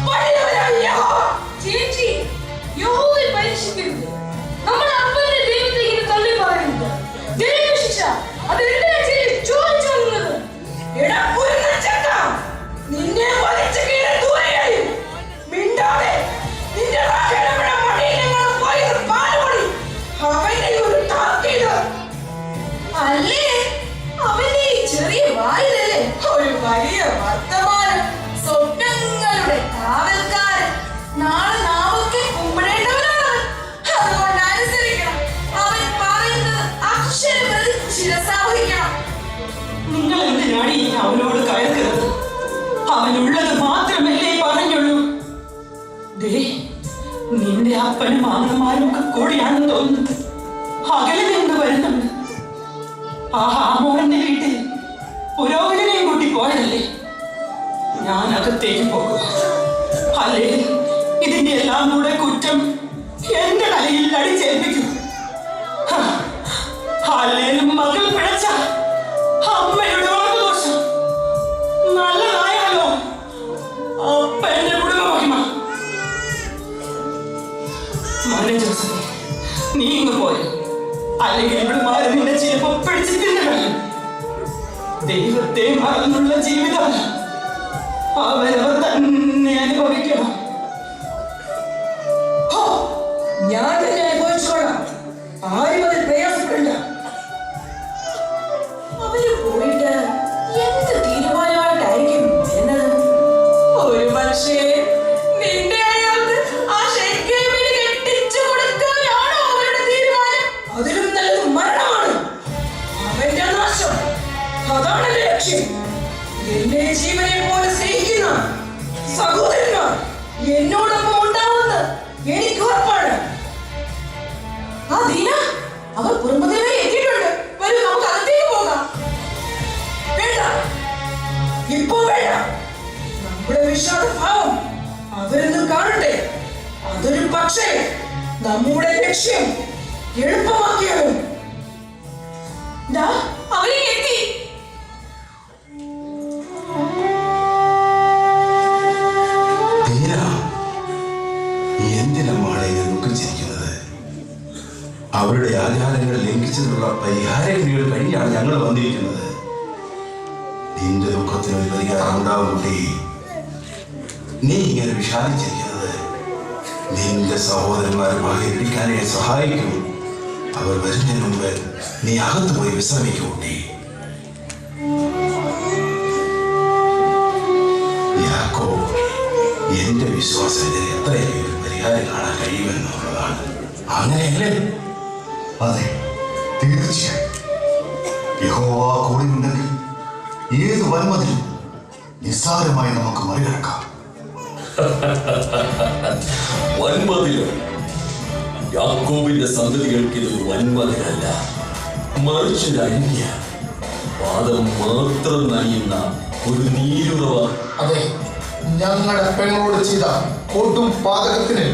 വലിയവനായ യഹോവ. ചേച്ചി, യഹോവയെ പരീക്ഷിക്കരുത്. നമ്മുടെ അപ്പന്റെ ദൈവത്തെ ഇങ്ങനെ തള്ളി പറയുന്നത് ദൈവശിക്ഷ. അത് എന്തിനാ ചോദിച്ചു വന്നത്? എടാ പുരുന്നച്ചക്ക, നിന്നെ വലിച്ചു കീഴെ ദൂരെയായി മിണ്ടാതെ നിന്റെ രാജയുടെ മടിയിൽ പോയത് പാലുപൊടി. അവന്റെ ഒരു താക്കീത് അല്ലേ? അവന്റെ ഈ ചെറിയ വായിലല്ലേ ഒരു വലിയ വർത്തമാനം. സ്വപ്നങ്ങളുടെ കാവൽക്കാരൻ. നാളെ നാമൊക്കെ കുമ്പിടേണ്ടവനാണ്. അതുകൊണ്ട് അനുസരിക്കണം. അവൻ പറയുന്നത് അക്ഷരപ്രതി ശിരസാവഹിക്കണം. നിങ്ങൾ എന്തിനാണ് ഈ അവനോട് കയർക്കുന്നത്? അവനുള്ളത് മാത്രമല്ലേ പറഞ്ഞുള്ളൂ. നിന്റെ അപ്പനും അമ്മമാരും ഒക്കെ കൂടിയാണെന്ന് തോന്നുന്നത്. അകലെ നിന്ന് വരുന്നുണ്ട്. ആ ആമോറിന്റെ വീട്ടിൽ പുരോഹിതനെയും കൂട്ടി പോയതല്ലേ? ഞാൻ അകത്തേക്ക് പോകുക. അല്ലേ ഇതിന്റെ എല്ലാം കൂടെ കുറ്റം എന്റെ തലയിൽ അടിച്ചേൽപ്പിക്കൂ. അല്ലേലും മകൾ പിഴച്ച അമ്മയുടെ ദോഷം നല്ലതായാലോ അപ്പ എന്റെ കുടുംബ മഹിമ. മോനെ ജോസഫ്, നീ ഇങ്ങ് പോയി, അല്ലെങ്കിൽ ഇവിടെ മാറി നിന്നെ ചിലപ്പോ പിടിച്ച് തിന്നണം. ദൈവത്തെ മറന്നുള്ള ജീവിതം അവരവർ തന്നെ അനുഭവിക്കണം. ഞാൻ തന്നെ അനുഭവിച്ചോളാം, ആരും അതിൽ പ്രയാസപ്പെടില്ല. അവര് പോയിട്ട് എന്ത് തീരുമാനമായിട്ടായിരിക്കും വരുന്നത്? ഒരു പക്ഷേ നിന്റെ അയാൾക്ക് ആ ഷെക്കേമിന് കെട്ടിച്ചു കൊടുക്കാനാണോ അവരുടെ തീരുമാനം? അതിലും നല്ലത് മരണമാണ്, അവന്റെ നാശം. അതാണ് എന്റെ ലക്ഷ്യം. എന്നെ ജീവനെ പോലെ സ്നേഹിക്കുന്ന സഹോദരന്മാർ എന്നോടൊപ്പം ഉണ്ടാവുമെന്ന് എനിക്ക് ഉറപ്പാണ്. ആ ദീന, അവർ കുടുംബത്തിൽ വരെ എത്തിയിട്ടുണ്ട്. വരൂ, നമുക്ക് അകത്തേക്ക് പോകാം. വേണ്ട, ഇപ്പോ വേണ്ട. നമ്മുടെ വിഷാദ ഭാവം അവരൊന്ന് കാണട്ടെ. അതൊരു പക്ഷേ നമ്മുടെ ലക്ഷ്യം എളുപ്പമാക്കിയാലും. അവരെ എത്തി. എന്തിനാണ് ഇത് ദുഃഖിച്ചിരിക്കുന്നത്? അവരുടെ ആചാരങ്ങൾ ലംഘിച്ചതിനുള്ള പരിഹാരക്രിയകൾ കഴിഞ്ഞാണ് ഞങ്ങൾ വന്നിരിക്കുന്നത്. നിന്റെ ദുഃഖത്തിന് ഒരു പരിഹാരം ഉണ്ടാവും കുട്ടി. നീ ഇങ്ങനെ വിഷാദിച്ചിരിക്കുന്നത് നിന്റെ സഹോദരന്മാരെ വകയിരിക്കാനെ സഹായിക്കും. അവർ വരുന്നതിന് മുമ്പ് നീ അകത്ത് പോയി വിശ്രമിക്കും കുട്ടി. യാക്കോബ്, എന്റെ വിശ്വാസത്തിന് എത്രയും ഒരു പരിഹാരം കാണാൻ കഴിയുമെന്നുള്ളതാണ്. അങ്ങനെയല്ലേ? അതെ, തീർച്ചയായും. യഹോവ കൂടെയുണ്ടെങ്കിൽ ഏത് വന്മതിലും നിസ്സാരമായി നമുക്ക് മറികടക്കാം. വന്മതിലോ? യാക്കോബിന്റെ സന്തതികൾക്ക് ഇത് വന്മതിലല്ല, മറിച്ച് അന്യ പാദം മാത്രം നയിയുന്ന ഒരു നീരുറവ. അതെ, ഞങ്ങളുടെ പെങ്ങളോട് ചെയ്ത കൊടും പാതകത്തിന്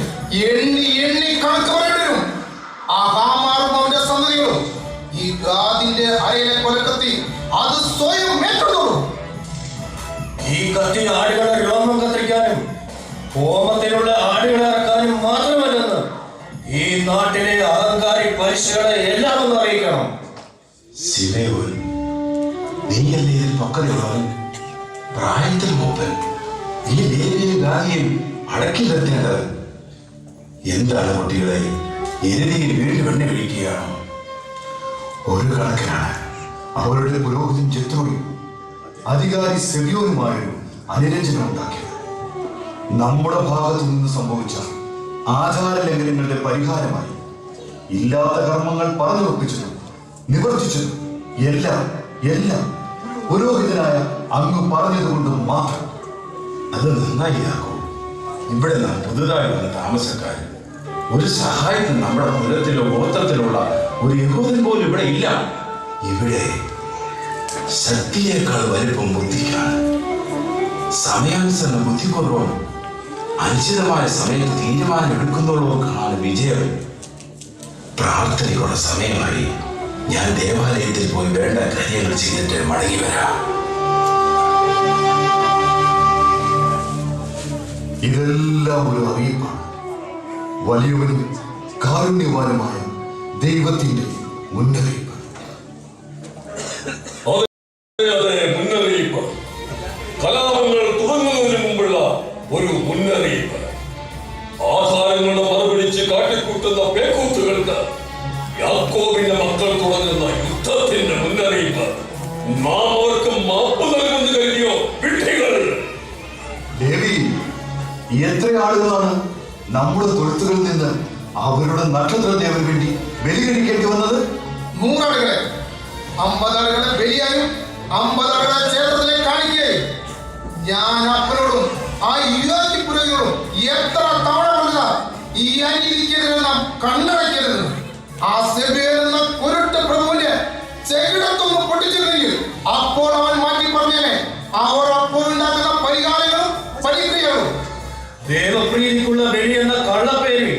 എണ്ണി എണ്ണി കണക്ക് പറയേണ്ടി വരും. ആ ഹാമാറും അവന്റെ സന്തതികളും ഈ ഗാദിന്റെ അരയിലെ കൊലക്കത്തി അത് സ്വയം ഏറ്റെടുത്തോളൂ. ഈ കത്തി ആടുകളെ രോമം കത്തിരിക്കാനും ഹോമത്തിലുള്ള ആടുകളെ ഇറക്കാനും മാത്രമല്ലെന്ന് ഈ നാട്ടിലെ അഹങ്കാരി പരിശുകളെ എല്ലാം ഒന്ന് അറിയിക്കണം. ശിവയോൻ, നീയല്ലേ ഇതിൽ പക്വതയുള്ളവൻ, പ്രായത്തിൽ മൂപ്പൻ. ഈ ലേവിയെയും ഗാദിയെയും അടക്കി നിർത്തേണ്ടത്. എന്താണ് കുട്ടികളെ, എരുതിയിൽ വീട് വെണ്ണ കഴിക്കുകയാണോ? ഒരു കണക്കിനാണ് അവരുടെ പുരോഹിതൻ ജെത്രോയും അധികാരി സെബിയോനുമായൊരു അനുരഞ്ജനം ഉണ്ടാക്കിയത്. നമ്മുടെ ഭാഗത്തു നിന്ന് സംഭവിച്ച ആചാര ലംഘനങ്ങളുടെ പരിഹാരമായി ഇല്ലാത്ത കർമ്മങ്ങൾ പറഞ്ഞു ഒപ്പിച്ചതും നിവർത്തിച്ചതും എല്ലാം എല്ലാം പുരോഹിതനായ അങ്ങ് പറഞ്ഞതുകൊണ്ട് മാത്രം. അത് നന്നായിയാക്കും. ഇവിടെ നാം പുതുതായി വന്ന താമസക്കാരൻ, ഒരു സഹായത്തിന് നമ്മുടെ കുലത്തിലോ ഗോത്രത്തിലുള്ള ഒരു യഹൂദൻ പോലും ഇവിടെ ഇല്ല. ഇവിടെ ശക്തിയേക്കാൾ വലിപ്പം ബുദ്ധിക്കാണ്. സമയാനുസരണം ബുദ്ധിപൂർവം അനുചിതമായ സമയത്ത് തീരുമാനം എടുക്കുന്നവർക്കാണ് വിജയം. പ്രാർത്ഥനയുള്ള സമയമായി. ഞാൻ ദേവാലയത്തിൽ പോയി വേണ്ട കാര്യങ്ങൾ ചെയ്തിട്ട് മടങ്ങി വരാം. ഇതെല്ലാം ഒരു അറിയിപ്പാണ്. വലിയവനും കാരുണ്യവാനുമായ ദൈവത്തിന്റെ മുന്നറിയിപ്പ്. മുന്നറിയിപ്പ്, കലാപങ്ങൾ തുടങ്ങുന്നതിന് മുമ്പുള്ള ഒരു മുന്നറിയിപ്പ്. ആധാരങ്ങളുടെ മറുപിടിച്ച് കാട്ടിക്കൂട്ടുന്ന പേക്കൂത്തുകൾക്ക് യാക്കോബിന്റെ മക്കൾ തുടങ്ങുന്ന യുദ്ധത്തിന്റെ മുന്നറിയിപ്പ്. നാം അവർക്ക് മാപ്പ് നൽകുമെന്ന് കരുതിയോ വിഡ്ഢികൾ? ദേവി, എത്ര ആളുകളാണ് നമ്മുടെ തൊഴുത്തുകളിൽ നിന്ന് അവരുടെ നക്ഷത്ര ദേവന് വേണ്ടി ബലി കഴിക്കേണ്ടി വന്നത്? 100 ആളുകളെ, 50 ആളുകളെ ബലിയായും 50 ആളുകളെ ക്ഷേത്രത്തിലേക്ക് കാണിക്കുകയും. ഞാൻ അപ്പനോടും ആ യുവാറ്റി പുരോഹിതരോടും എത്ര തവണ പറഞ്ഞ ഈ അനീതിക്കെതിരെ നാം കണ്ണടയ്ക്കരുത്. ആ സെബിയൻ എന്ന കുരുട്ട് പ്രഭുവിന്റെ ചെകിടത്തൊന്ന് പൊട്ടിച്ചിരുന്നെങ്കിൽ അപ്പോൾ അവൻ മാറ്റി പറഞ്ഞേനെ. അവർ അപ്പോൾ ഉണ്ടാക്കുന്ന പരിഹാരങ്ങളും പരിക്രിയകളും. ദേവപ്രീതിക്കുള്ള ബലി എന്ന കള്ളപ്പേരിൽ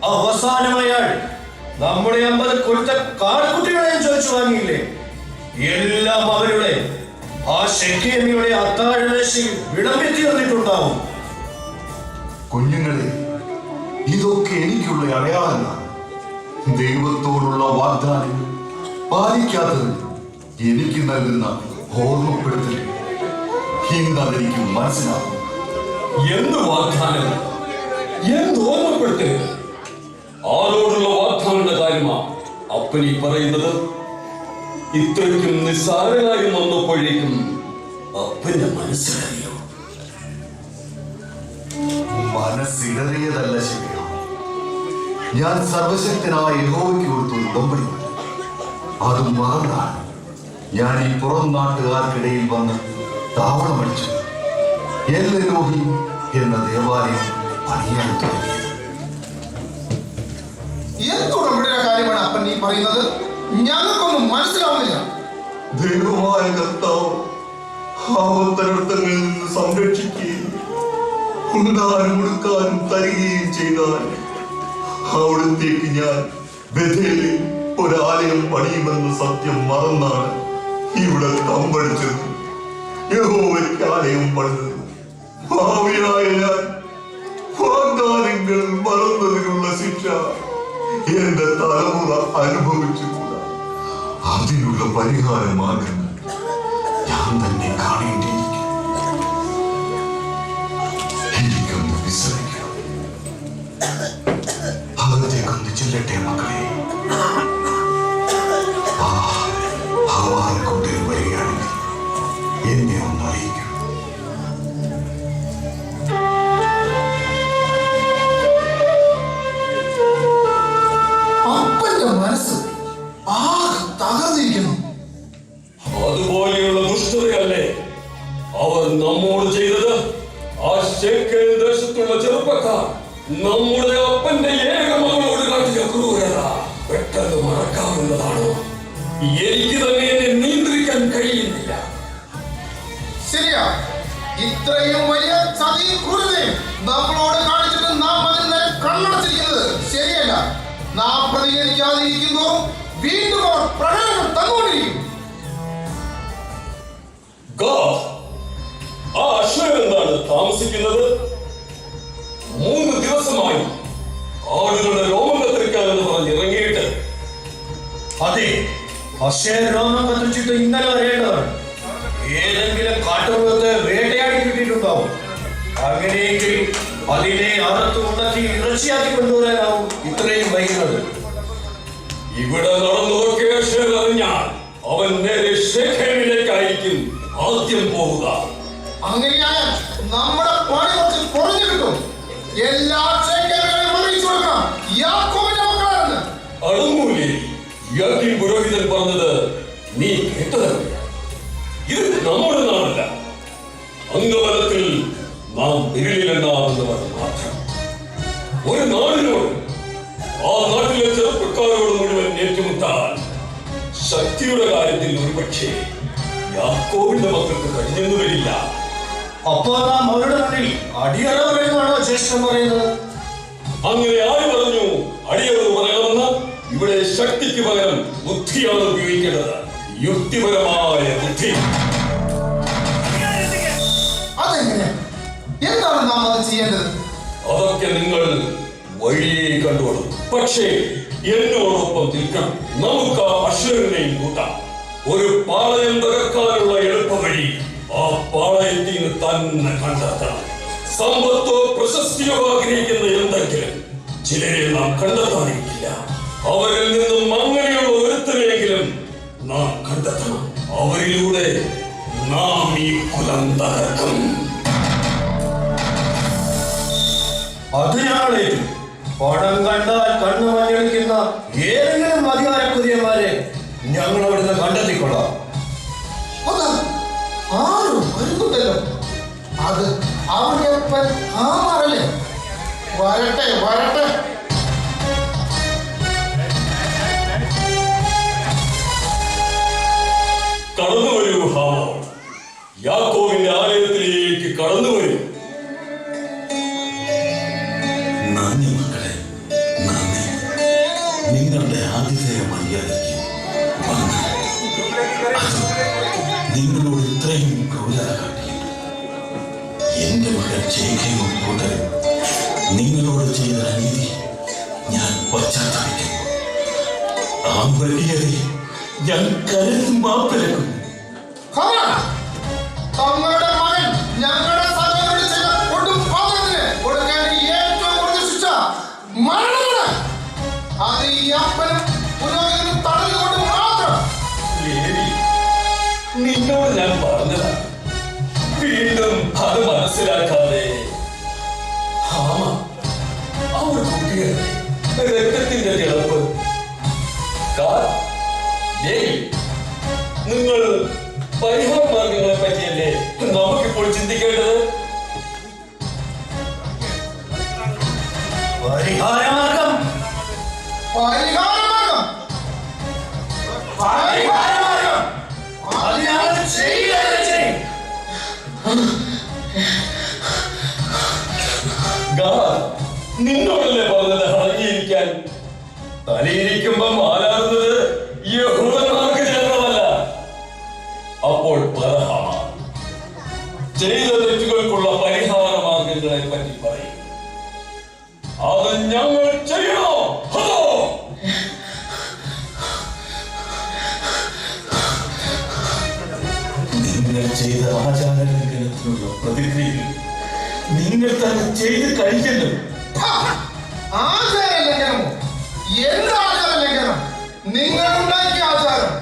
അവർ നമ്മുടെ 50 കൊഴുത്ത കാടുകുട്ടികളെയും ചോദിച്ചു വാങ്ങിയില്ലേ? എല്ലാം അവരുടെ ആ ശെഖേമിയുടെ അത്താഴമേശയിൽ വിളമ്പി തീർന്നിട്ടുണ്ടാവും. കുഞ്ഞുങ്ങളെ, ഇതൊക്കെ എനിക്കുള്ള അടയാളങ്ങളാണ്. ദൈവത്തോടുള്ള വാഗ്ദാനങ്ങൾ പാലിക്കാത്തത് എനിക്ക് നൽകുന്ന ഓർമ്മപ്പെടുത്തൽ. ഇന്നതെനിക്ക് മനസ്സിലാവും. എന്ത് വാഗ്ദാനം, എന്ത് ഓർമ്മപ്പെടുത്തൽ? ആരോടുള്ള വാഗ്ദാനങ്ങളുടെ കാര്യമാണ് അപ്പനീ പറയുന്നത്. ഇത്രയ്ക്കും നിസ്സാരമായി വന്നപ്പോഴേക്കും അപ്പന്റെ മനസ്സിലായോ? മനസ്സിടറിയതല്ല ശരിയാണ്. ഞാൻ സർവശക്തനായ യഹോവയ്ക്ക് കൊടുത്ത ഒരു ഉടമ്പടിയുണ്ട്. അത് മറന്നാണ് ഞാൻ ഈ പുറം നാട്ടുകാർക്കിടയിൽ വന്ന് താവളമടിച്ചു എൽഎലോഹി എന്ന ദേവാലയം പണിയാൻ തുടങ്ങിയത്. എന്തുടമ്പടിയുടെ കാര്യമാണ് അപ്പൻ നീ പറയുന്നത്? ഞങ്ങൾക്കൊന്നും മനസ്സിലാവുന്നില്ല. ദൈവമായ കർത്താവ് ആപത്തനർത്ഥങ്ങളിൽ നിന്ന് സംരക്ഷിക്കുകയും ഉണ്ണാനും ഉടുക്കാനും തരികയും ചെയ്താൽ അവിടത്തേക്ക് ഞാൻ ബഥേലിൽ ഒരാലയം പണിയുമെന്ന സത്യം മറന്നാണ് ഇവിടെ തമ്പടിച്ചത്. യഹോവയ്ക്ക് ആലയം പണിതത്. ഭാവിയായ ഞാൻ വാഗ്ദാനങ്ങൾ മറന്നതിനുള്ള ശിക്ഷ എന്റെ തലമുറ അനുഭവിച്ചുകൂടാ. അതിനുള്ള പരിഹാര മാർഗങ്ങൾ ഞാൻ തന്നെ കാണേണ്ടിയിരിക്കും. എനിക്കൊന്ന് വിശ്രമിക്കണം. അകത്തേക്കൊന്ന് ചെല്ലട്ടെ മക്കളെ. ആവാരക്കൂട്ടിൽ വരികയാണെങ്കിൽ എന്നെ ഒന്ന് അറിയിക്കും. അപ്പന്റെ മനസ്സ് ആകെ തകർന്നിരിക്കുന്നു. അതുപോലെയുള്ള ദുഷ്ടതയല്ലേ അവർ നമ്മോട് ചെയ്തത്? ആ ശേഖേം ദേശത്തുള്ള ചെറുപ്പക്കാർ നമ്മുടെ അപ്പന്റെ ഏക മകളോട് കാട്ടിയ ക്രൂരത പെട്ടെന്ന് മറക്കാവുന്നതാണോ? എനിക്ക് തന്നെ എന്നെ നിയന്ത്രിക്കാൻ കഴിയുന്നില്ല. ശരിയാ, ഇത്രയും വലിയ ചതിയും ക്രൂരതയും നമ്മളോട് കാണിച്ചിട്ട് നാം അതിനെ കണ്ണടച്ചിരിക്കുന്നത് ശരിയല്ല. നാം പ്രതികരിക്കാതിരിക്കുന്നു, വീണ്ടും അവർ പ്രകടനം തന്നുകൊണ്ടിരിക്കും. ആ അശ്വൻ എന്താണ് താമസിക്കുന്നത്? 3 ദിവസമായി ആടുകളുടെ രോമം കത്തിരിക്കാനെന്ന് പറഞ്ഞിറങ്ങിയിട്ട്. അതെ, അശ്വൻ രോമം കത്തിച്ചിട്ട് ഇന്നലെ വരേണ്ടതാണ്. ഏതെങ്കിലും കാട്ടുമൃഗത്തെ വേട്ടയാടി കിട്ടിയിട്ടുണ്ടാവും. അങ്ങനെയെങ്കിൽ അതിനെ അറുത്ത് ഉണക്കി ഇറച്ചിയാക്കി കൊണ്ടുവരാനാവും ഇത്രയും വൈകുന്നത്. ഇവിടെ നടന്നതൊക്കെ അശ്വൻ അറിഞ്ഞാൽ അവൻ നേരെ ശേഖേമിലേക്കായിരിക്കും ആദ്യം പോവുക. അങ്ങനെയായാൽ നമ്മുടെ പണി കുറച്ച് കുറഞ്ഞു കിട്ടും. എല്ലാ ശേഖേമികളെയും അറിയിച്ചു കൊടുക്കാം യാക്കോബിന്റെ മക്കളാണെന്ന്. അടങ്ങൂലേ? യാക്കീം പുരോഹിതൻ പറഞ്ഞത് നീ കേട്ടതല്ല. ഇത് നമ്മുടെ നാടല്ല. അംഗബലത്തിൽ നാം വിരലിലെണ്ണാവുന്നവർ മാത്രം. ഒരു നാടിനോട്, ആ നാട്ടിലെ ചെറുപ്പക്കാരോട് മുഴുവൻ ഏറ്റുമുട്ടാൻ ശക്തിയുടെ കാര്യത്തിൽ ഒരുപക്ഷേ യാക്കോബിന്റെ മക്കൾക്ക് കഴിഞ്ഞെന്നു വരില്ല. അപ്പോ നാം അവരുടെ മുന്നിൽ അടിയറ പറയുന്നതാണോ ജ്യേഷ്ഠൻ പറയുന്നത്? അങ്ങനെ ആര് പറഞ്ഞു അടിയറവ് പറയണമെന്ന്? ഇവിടെ ശക്തിക്ക് പകരം ബുദ്ധിയാണ് ഉപയോഗിക്കേണ്ടത്. യുക്തിപരമായ ബുദ്ധി. അതെങ്ങനെ? എന്താണ് നാം അത് ചെയ്യേണ്ടത്? അതൊക്കെ നിങ്ങൾ വഴിയെ കണ്ടോളും. പക്ഷേ എന്നോടൊപ്പം നിൽക്കണം. നമുക്ക് ആ അശ്വരനെയും കൂട്ടാം. ഒരു പാളയം തകർക്കാനുള്ള എളുപ്പ വഴി ആ പാളയത്തിൽ നിന്ന് തന്നെ കണ്ടെത്തണം. സമ്പത്തോ പ്രശസ്തിയോ ആഗ്രഹിക്കുന്ന എന്തെങ്കിലും ചിലരെ നാം കണ്ടെത്താനിരിക്കില്ല. അവരിൽ നിന്നും അങ്ങനെയുള്ള ഒരുത്തരെങ്കിലും നാം കണ്ടെത്തണം. അവരിലൂടെ നാം ഈ കുലം തകർക്കും. അത് ഞങ്ങളെ പണം കണ്ടാൽ കണ്ണു മഞ്ഞളിക്കുന്ന ഏതെങ്കിലും അധികാരക്കുര്യന്മാരെ ഞങ്ങൾ അവിടുന്ന് കണ്ടെത്തിക്കൊള്ളാം. അതാ ആരും വരുന്നുണ്ടല്ലോ. അത് അവനപ്പൻ ആമറല്ലേ? വരട്ടെ വരട്ടെ. കടന്നു വരൂ ഹാമോ. യാക്കോബിന്റെ ആലയത്തിലേക്ക് കടന്നു വരൂ. നന്ദി മക്കളെ, നന്ദി. നിങ്ങളുടെ മകൻ ചെയ്യുകയും കൂട്ടരും നിങ്ങളോട് ചെയ്ത അനീതി ഞാൻ പശ്ചാത്തപിക്കുന്നു. ആ വലിയതെ ഞാൻ കരുതി മാപ്പിലക്കും. തങ്ങളുടെ മകൻ ഞങ്ങളുടെ സഭയോട് ചെയ്ത കൊടും പാപത്തിന് കൊടുക്കാൻ ഏറ്റവും കുറഞ്ഞ ശിക്ഷ മരണമാണ്. അത് ഈ അപ്പനും പുരോഹിതനും തടഞ്ഞുകൊണ്ട് മാത്രം. നിന്നോട് ഞാൻ പറഞ്ഞതാണ്, വീണ്ടും അത് മനസ്സിലാക്കാതെ. അവർ കുട്ടികൾ രക്തത്തിന്റെ തിളപ്പ്. നിങ്ങൾ പരിഹാര മാർഗങ്ങളെ പറ്റിയല്ലേ നമുക്കിപ്പോൾ ചിന്തിക്കേണ്ടത്? പരിഹാരമാർഗം നിന്നോടല്ലേ പറഞ്ഞത് അടങ്ങിയിരിക്കാൻ? തലയിരിക്കുമ്പോ മാലാറുന്നത് യഹൂദന്മാർക്ക് ചേർന്നതല്ല. അപ്പോൾ ചെയ്ത തെറ്റുകൾക്കുള്ള പരിഹാര മാർഗങ്ങളെ പറ്റി പറയും. അത് ഞങ്ങൾ ചെയ്യണോ? അതോ നിങ്ങൾ ചെയ്ത ആചാരലംഘനത്തിനുള്ള പ്രതിക്രിയകൾ നിങ്ങൾ തന്നെ ചെയ്ത് കഴിക്കുന്നു. ആചാരലംഘനമോ? എന്ത് ആചാരലംഘനം? നിങ്ങൾ ഉണ്ടാക്കിയ ആചാരം,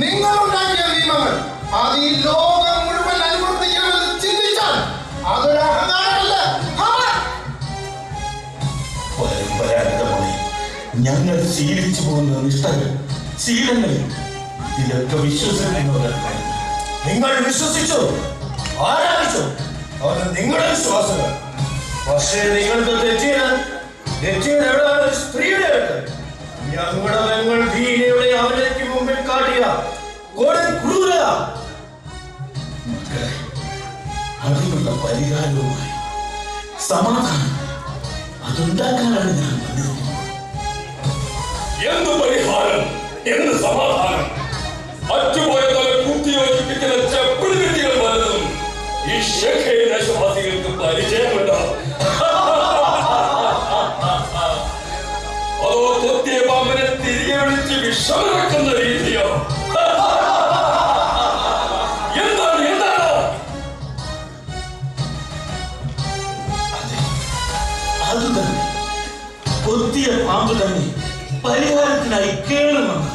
നിങ്ങൾ ഉണ്ടാക്കിയ നിയമങ്ങൾ, അത് ഈ ലോകം മുഴുവൻ അനുവർത്തിക്കണമെന്ന് ചിന്തിച്ചാൽ അതൊരു അഹങ്കാരമല്ല. പരമ്പരാഗതമായി ഞങ്ങൾ ശീലിച്ചു പോകുന്ന നിഷ്ഠകൾ, ശീലങ്ങൾ, ഇതിലൊക്കെ വിശ്വസിക്കുന്നവരാണ്. നിങ്ങൾ വിശ്വസിച്ചു, ആരാധിച്ചു, അത് നിങ്ങളുടെ വിശ്വാസങ്ങൾ. പക്ഷേ നിങ്ങൾക്ക് തെറ്റിയത് എവിടെയാണ്? സ്ത്രീയുടെ അടുത്ത്. ഞങ്ങളുടെ പെങ്ങൾ ദീനയുടെ അവനയ്ക്ക് മുമ്പിൽ കാട്ടിയ ക്രൂരത. അതിനുള്ള പരിഹാരവുമായി സമാധാനം അതുണ്ടാക്കാനാണ് ഞാൻ വന്നിരിക്കുന്നത്. എന്ത് പരിഹാരം, എന്ത് സമാധാനം? അറ്റുപോയ തല കൂട്ടിയോജിപ്പിക്കുന്ന ചെപ്പിടികൾ പലതും ഈ ശേഖരവാസികൾക്ക് പരിചയമുണ്ടോ? അതോ കൊത്തിയ പാമ്പിനെ തിരികെ വിളിച്ച് വിഷമിറക്കുന്ന രീതിയോ? എന്താണ് എന്താണ്? അത് തന്നെ, കൊത്തിയ പാമ്പ് തന്നെ പരിഹാരത്തിനായി കേളുമെന്ന്.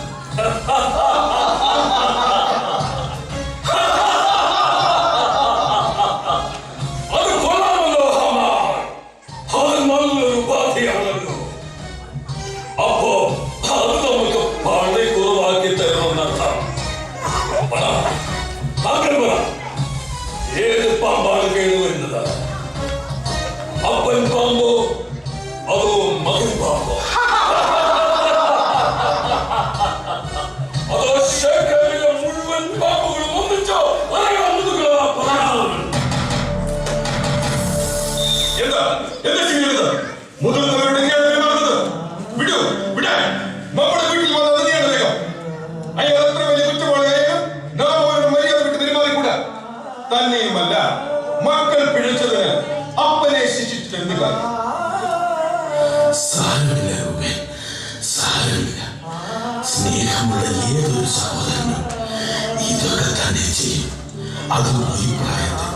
അത് കൊള്ളാമല്ലോ ഹമാൻ, അത് നല്ലൊരു ഉപാധിയാണല്ലോ. അപ്പോ അത് നമുക്ക് പണി കുറവാക്കി തരുമെന്നർത്ഥം. ഏത് പാമ്പാണ് കേട് വരുന്നത്? അപ്പൻ പാമ്പോ അതോ മകൻ പാമ്പോ? അതോ ശേഖരിലെ മുഴുവൻ പാമ്പുകളും ഒന്നിച്ചോ? എന്താ എന്താ ചെയ്യുന്നത്? മുതിർന്നവരുടെ വിടൂ, വിടാൻ നമ്മുടെ വീട്ടിൽ വന്നത് തന്നെയാണ് വേഗം. അയാൾ എത്ര വലിയ കുറ്റവാളിയായാലും നാം അവരുടെ മര്യാദ വിട്ട് പെരുമാറിക്കൂടാ. തന്നെയുമല്ല, മക്കൾ പിഴച്ചതിന് അപ്പനെ ശിക്ഷിച്ചിട്ട് എന്ത് കാര്യം? സാരമില്ല രൂപേ, സാരമില്ല. സ്നേഹമുള്ള ഏതൊരു സഹോദരനും ഇതൊക്കെ തന്നെ ചെയ്യും. അതും ഈ പ്രായത്തിൽ.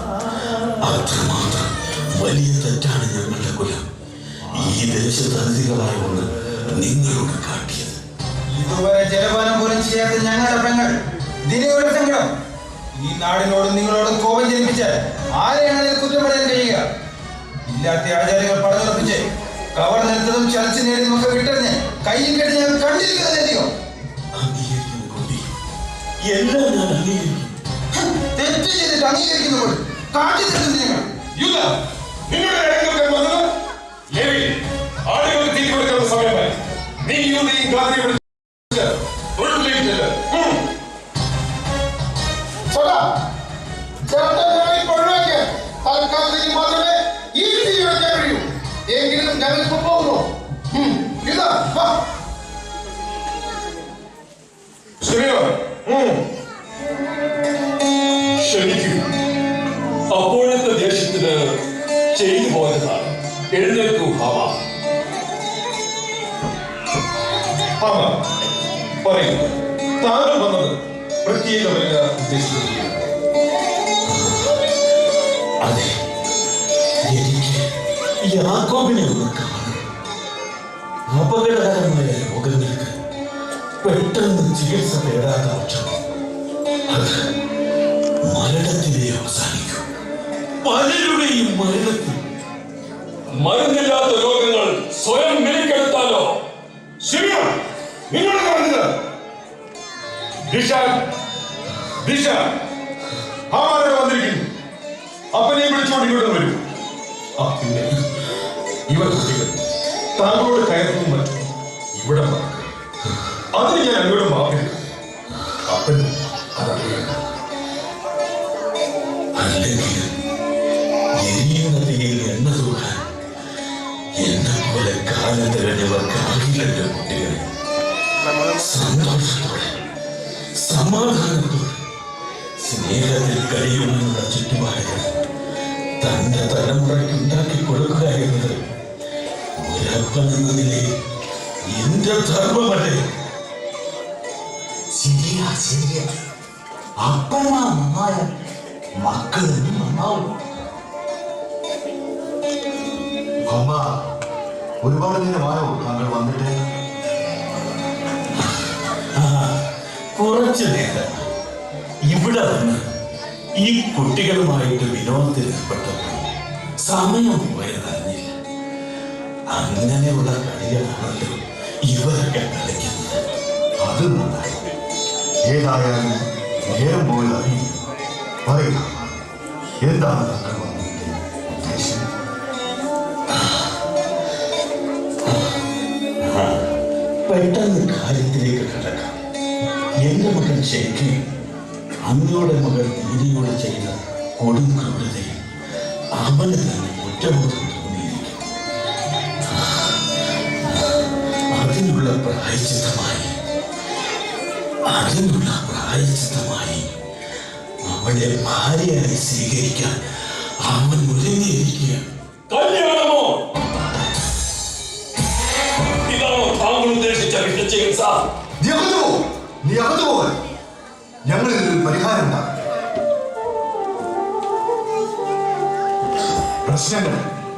അത്രമാത്രം വലിയ തെറ്റാണ് ഞങ്ങളുടെ കുലം ഈ ദേശത്ത് അതിഥികളായുള്ള നിങ്ങളോട് കാട്ടിയത്. ഇതുവരെ ജലപാനം പോലും ചെയ്യാത്ത ഞങ്ങളുടെ പെങ്ങൾ ദിനയുടെ സങ്കടം ഈ നാടിനോടും നിങ്ങളോടും കോപം ജനിപ്പിച്ചാൽ ആരെയാണ് അതിൽ കുറ്റം പറയാൻ കഴിയുക? ഇല്ലാത്ത ആചാര്യങ്ങൾ പറഞ്ഞുറപ്പിച്ച് കവർ നിരത്തതും ചലച്ചു നേടിയതും ഒക്കെ വിട്ടെറിഞ്ഞ് കയ്യിൽ കെട്ടി ഞങ്ങൾ കണ്ടിരിക്കുന്നതല്ലയോ? അംഗീകരിക്കുന്നു കുട്ടി, എല്ലാം ഞാൻ അംഗീകരിക്കും. തെറ്റ് ചെയ്തിട്ട് അംഗീകരിക്കുന്നപ്പോൾ കാട്ടി തരുന്നത് ഞങ്ങൾ. യുദ്ധ നിങ്ങളുടെ ഇടങ്ങൾക്ക് വന്നത് ലേവി ആളുകൾ തീറ്റി കൊടുക്കുന്ന സമയമായി. നീ യൂതയും ഗാദിയെ വിളിച്ച് തൊഴിലേക്ക് ചെല്ല്. തൽക്കാലത്തേക്ക് മാത്രമേ ഈ തീ വെക്കാൻ കഴിയൂ. എങ്കിലും ഞങ്ങൾ ഇപ്പൊ പോകുന്നു. ഇതാ ക്ഷണിക്കൂ. അപ്പോഴത്തെ ദേഷ്യത്തിന് ചെയ്തു പോയതാണ്. എഴുന്നേൽക്കൂ ഹാമ. ഹാമ, പറയൂ, താങ്കൾ വന്നത് പ്രത്യേകമല്ല ഉദ്ദേശിച്ചിരിക്കുന്നു. അതെ, എനിക്ക് യാക്കോബിനെ ഒന്ന് കാണും. അപകടകരമായ രോഗങ്ങൾക്ക് പെട്ടെന്ന് ചികിത്സ തേടാത്ത പക്ഷം അത് മരണത്തിലേ അവസാനിക്കും. പലരുടെയും മരണത്തിൽ. മരുന്നില്ലാത്ത രോഗങ്ങൾ സ്വയം മെലിക്കെടുത്താലോ? ശരിയാണ് നിങ്ങളൊക്കെ പറഞ്ഞത്. ദിശ ഹാമാനോട് വന്നിരിക്കുന്നു. അപ്പനെയും വിളിച്ചുകൊണ്ട് ഇങ്ങോട്ട് വരൂ. പിന്നെ ഇവർ കുട്ടികൾ താങ്കളോട് കയറുന്നു മറ്റും ഇവിടെ അതിന് ഞാൻ അങ്ങോട്ട് മാപ്പില്ല. അപ്പൻ അതറിയാം. അല്ലെങ്കിൽ എരിയുന്ന തീയിൽ എണ്ണ തൂക്കാൻ എന്നെ പോലെ കാലം തിരഞ്ഞവർക്ക് അറിയില്ലല്ലോ കുട്ടികളെ. സന്തോഷത്തോടെ സമാധാനത്തോടെ സ്നേഹത്തിൽ കഴിയുമെന്നുള്ള ചുറ്റുപാടുകൾ തന്റെ തലമുറയ്ക്ക് ഉണ്ടാക്കി കൊടുക്കുക എന്നത് ഒരപ്പൻ എന്ന നിലയിൽ എന്റെ ധർമ്മമല്ലേ? ശരിയാ ശരിയാ. അപ്പന്മാർ നന്നായ മക്കളും നന്നാവും. അമ്മ, ഒരുപാട് നേരമായോ താങ്കൾ വന്നിട്ട്? കുറച്ചു നേരം ഇവിടെ വന്ന് ഈ കുട്ടികളുമായിട്ട് വിനോദത്തിൽ ഏർപ്പെട്ടപ്പോൾ സമയം പോയതറിഞ്ഞില്ല. അങ്ങനെയുള്ള കളികളാണല്ലോ ഇവരൊക്കെ കളിക്കുന്നത്. അത് നന്നായി. ഏതായാലും നേരം പോയത് അറിയില്ല. പറയുക, എന്താണ് താങ്കൾ വന്നതിന്റെ ഉദ്ദേശം? പെട്ടെന്ന് കാര്യത്തിലേക്ക് കടക്കാം. എന്റെ മകൻ ശരിക്കും അമ്മയുടെ മകൾ നീതിയോട് ചെയ്ത കൊടും ക്രൂരതയിൽ അവന് തന്നെ കുറ്റബോധം തോന്നിയിരിക്കും. അതിനുള്ള പ്രായശ്ചിത്തമായി അവളെ ഭാര്യയായി സ്വീകരിക്കാൻ അവൻ ഒരുങ്ങിയിരിക്കുക. കല്യാണമോ? ഇതാണോ താങ്കൾ ഉദ്ദേശിച്ച വിട്ടുചികിത്സ? നീ അകത്തു പോകാൻ ഞങ്ങൾ ഇതിനൊരു പരിഹാരം ഉണ്ടാകും.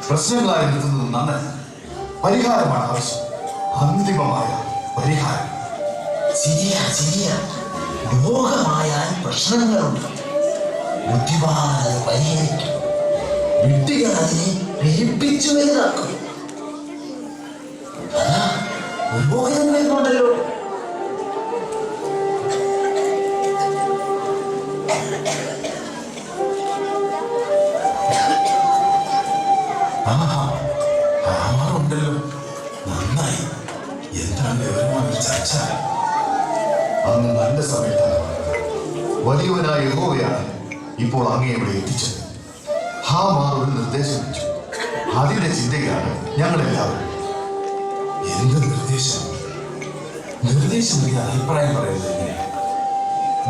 പ്രശ്നങ്ങളായി നിർത്തുന്നത് നന്നല്ല. പരിഹാരമാണ് ആവശ്യം. അന്തിമമായ പരിഹാരം. ശരിയാ. ലോകമായാൽ പ്രശ്നങ്ങളുണ്ട്. ബുദ്ധിമാൻ അത് പരിഹരിക്കും. വിട്ടികൾ അതിനെ പെരുപ്പിച്ചു വലുതാക്കും. അതാ ഉപഭോഗം വരുന്നുണ്ടല്ലോ. ഉണ്ടല്ലോ, നന്നായി. എന്താണ് വിവരമായ ചർച്ച? അന്ന് നല്ല സമയത്താണ് വലിയവനായ യഹോവയാണ് ഇപ്പോൾ അങ്ങേ ഇവിടെ എത്തിച്ചത്. ഹാമാർ ഒരു നിർദ്ദേശം വെച്ചു. അതിന്റെ ചിന്തയാണ് ഞങ്ങളെല്ലാവരും. എന്ത് നിർദ്ദേശം? നിർദ്ദേശം അഭിപ്രായം പറയുന്നത് എങ്ങനെയാണ്?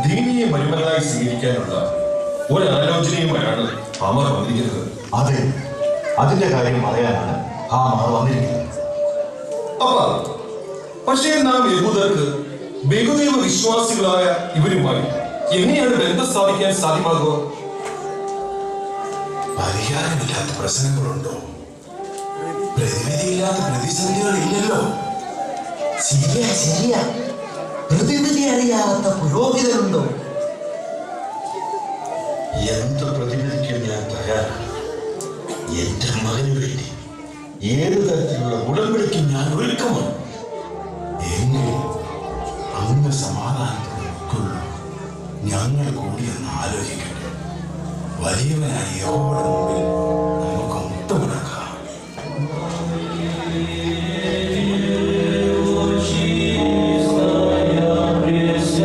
ദീനിയെ മരുമകളായി സ്വീകരിക്കാനുള്ള ഒരു ആലോചനയുമായാണ് ഹാമാർ വന്നിരിക്കുന്നത്. അതെ, അതിന്റെ കാര്യം പറയാനാണ് ഹാമാർ വന്നിരിക്കുന്നത്. പക്ഷേ നാം യഹൂദർക്ക് ബഹുദൈവ വിശ്വാസികളായ ഇവരുമായി എങ്ങനെയാണ് ബന്ധം സ്ഥാപിക്കാൻ സാധ്യമാകുക? പരിഹാരമില്ലാത്ത പ്രശ്നങ്ങളുണ്ടോ? പ്രതിവിധിയില്ലാത്ത പ്രതിസന്ധികളില്ലല്ലോ. ശരിയാ. പ്രതിവിധി അറിയാത്ത പുരോഹിതരുണ്ടോ? എന്ത് പ്രതിവിധിക്കും ഞാൻ തയ്യാറാണ്. എന്റെ മകന് വേണ്ടി ഏത് തരത്തിലുള്ള ഉടമ്പടിക്കും ഞാൻ ഒരുക്കമാണ്. എങ്കിലും അങ്ങ് സമാധാനത്തിനുള്ളൂ. ഞങ്ങൾ കൂടിയൊന്ന് ആലോചിക്കട്ടെ. വലിയവനായി യഹോവയുടെ മുമ്പിൽ നമുക്ക് മുട്ടുമടക്കാം. Yes.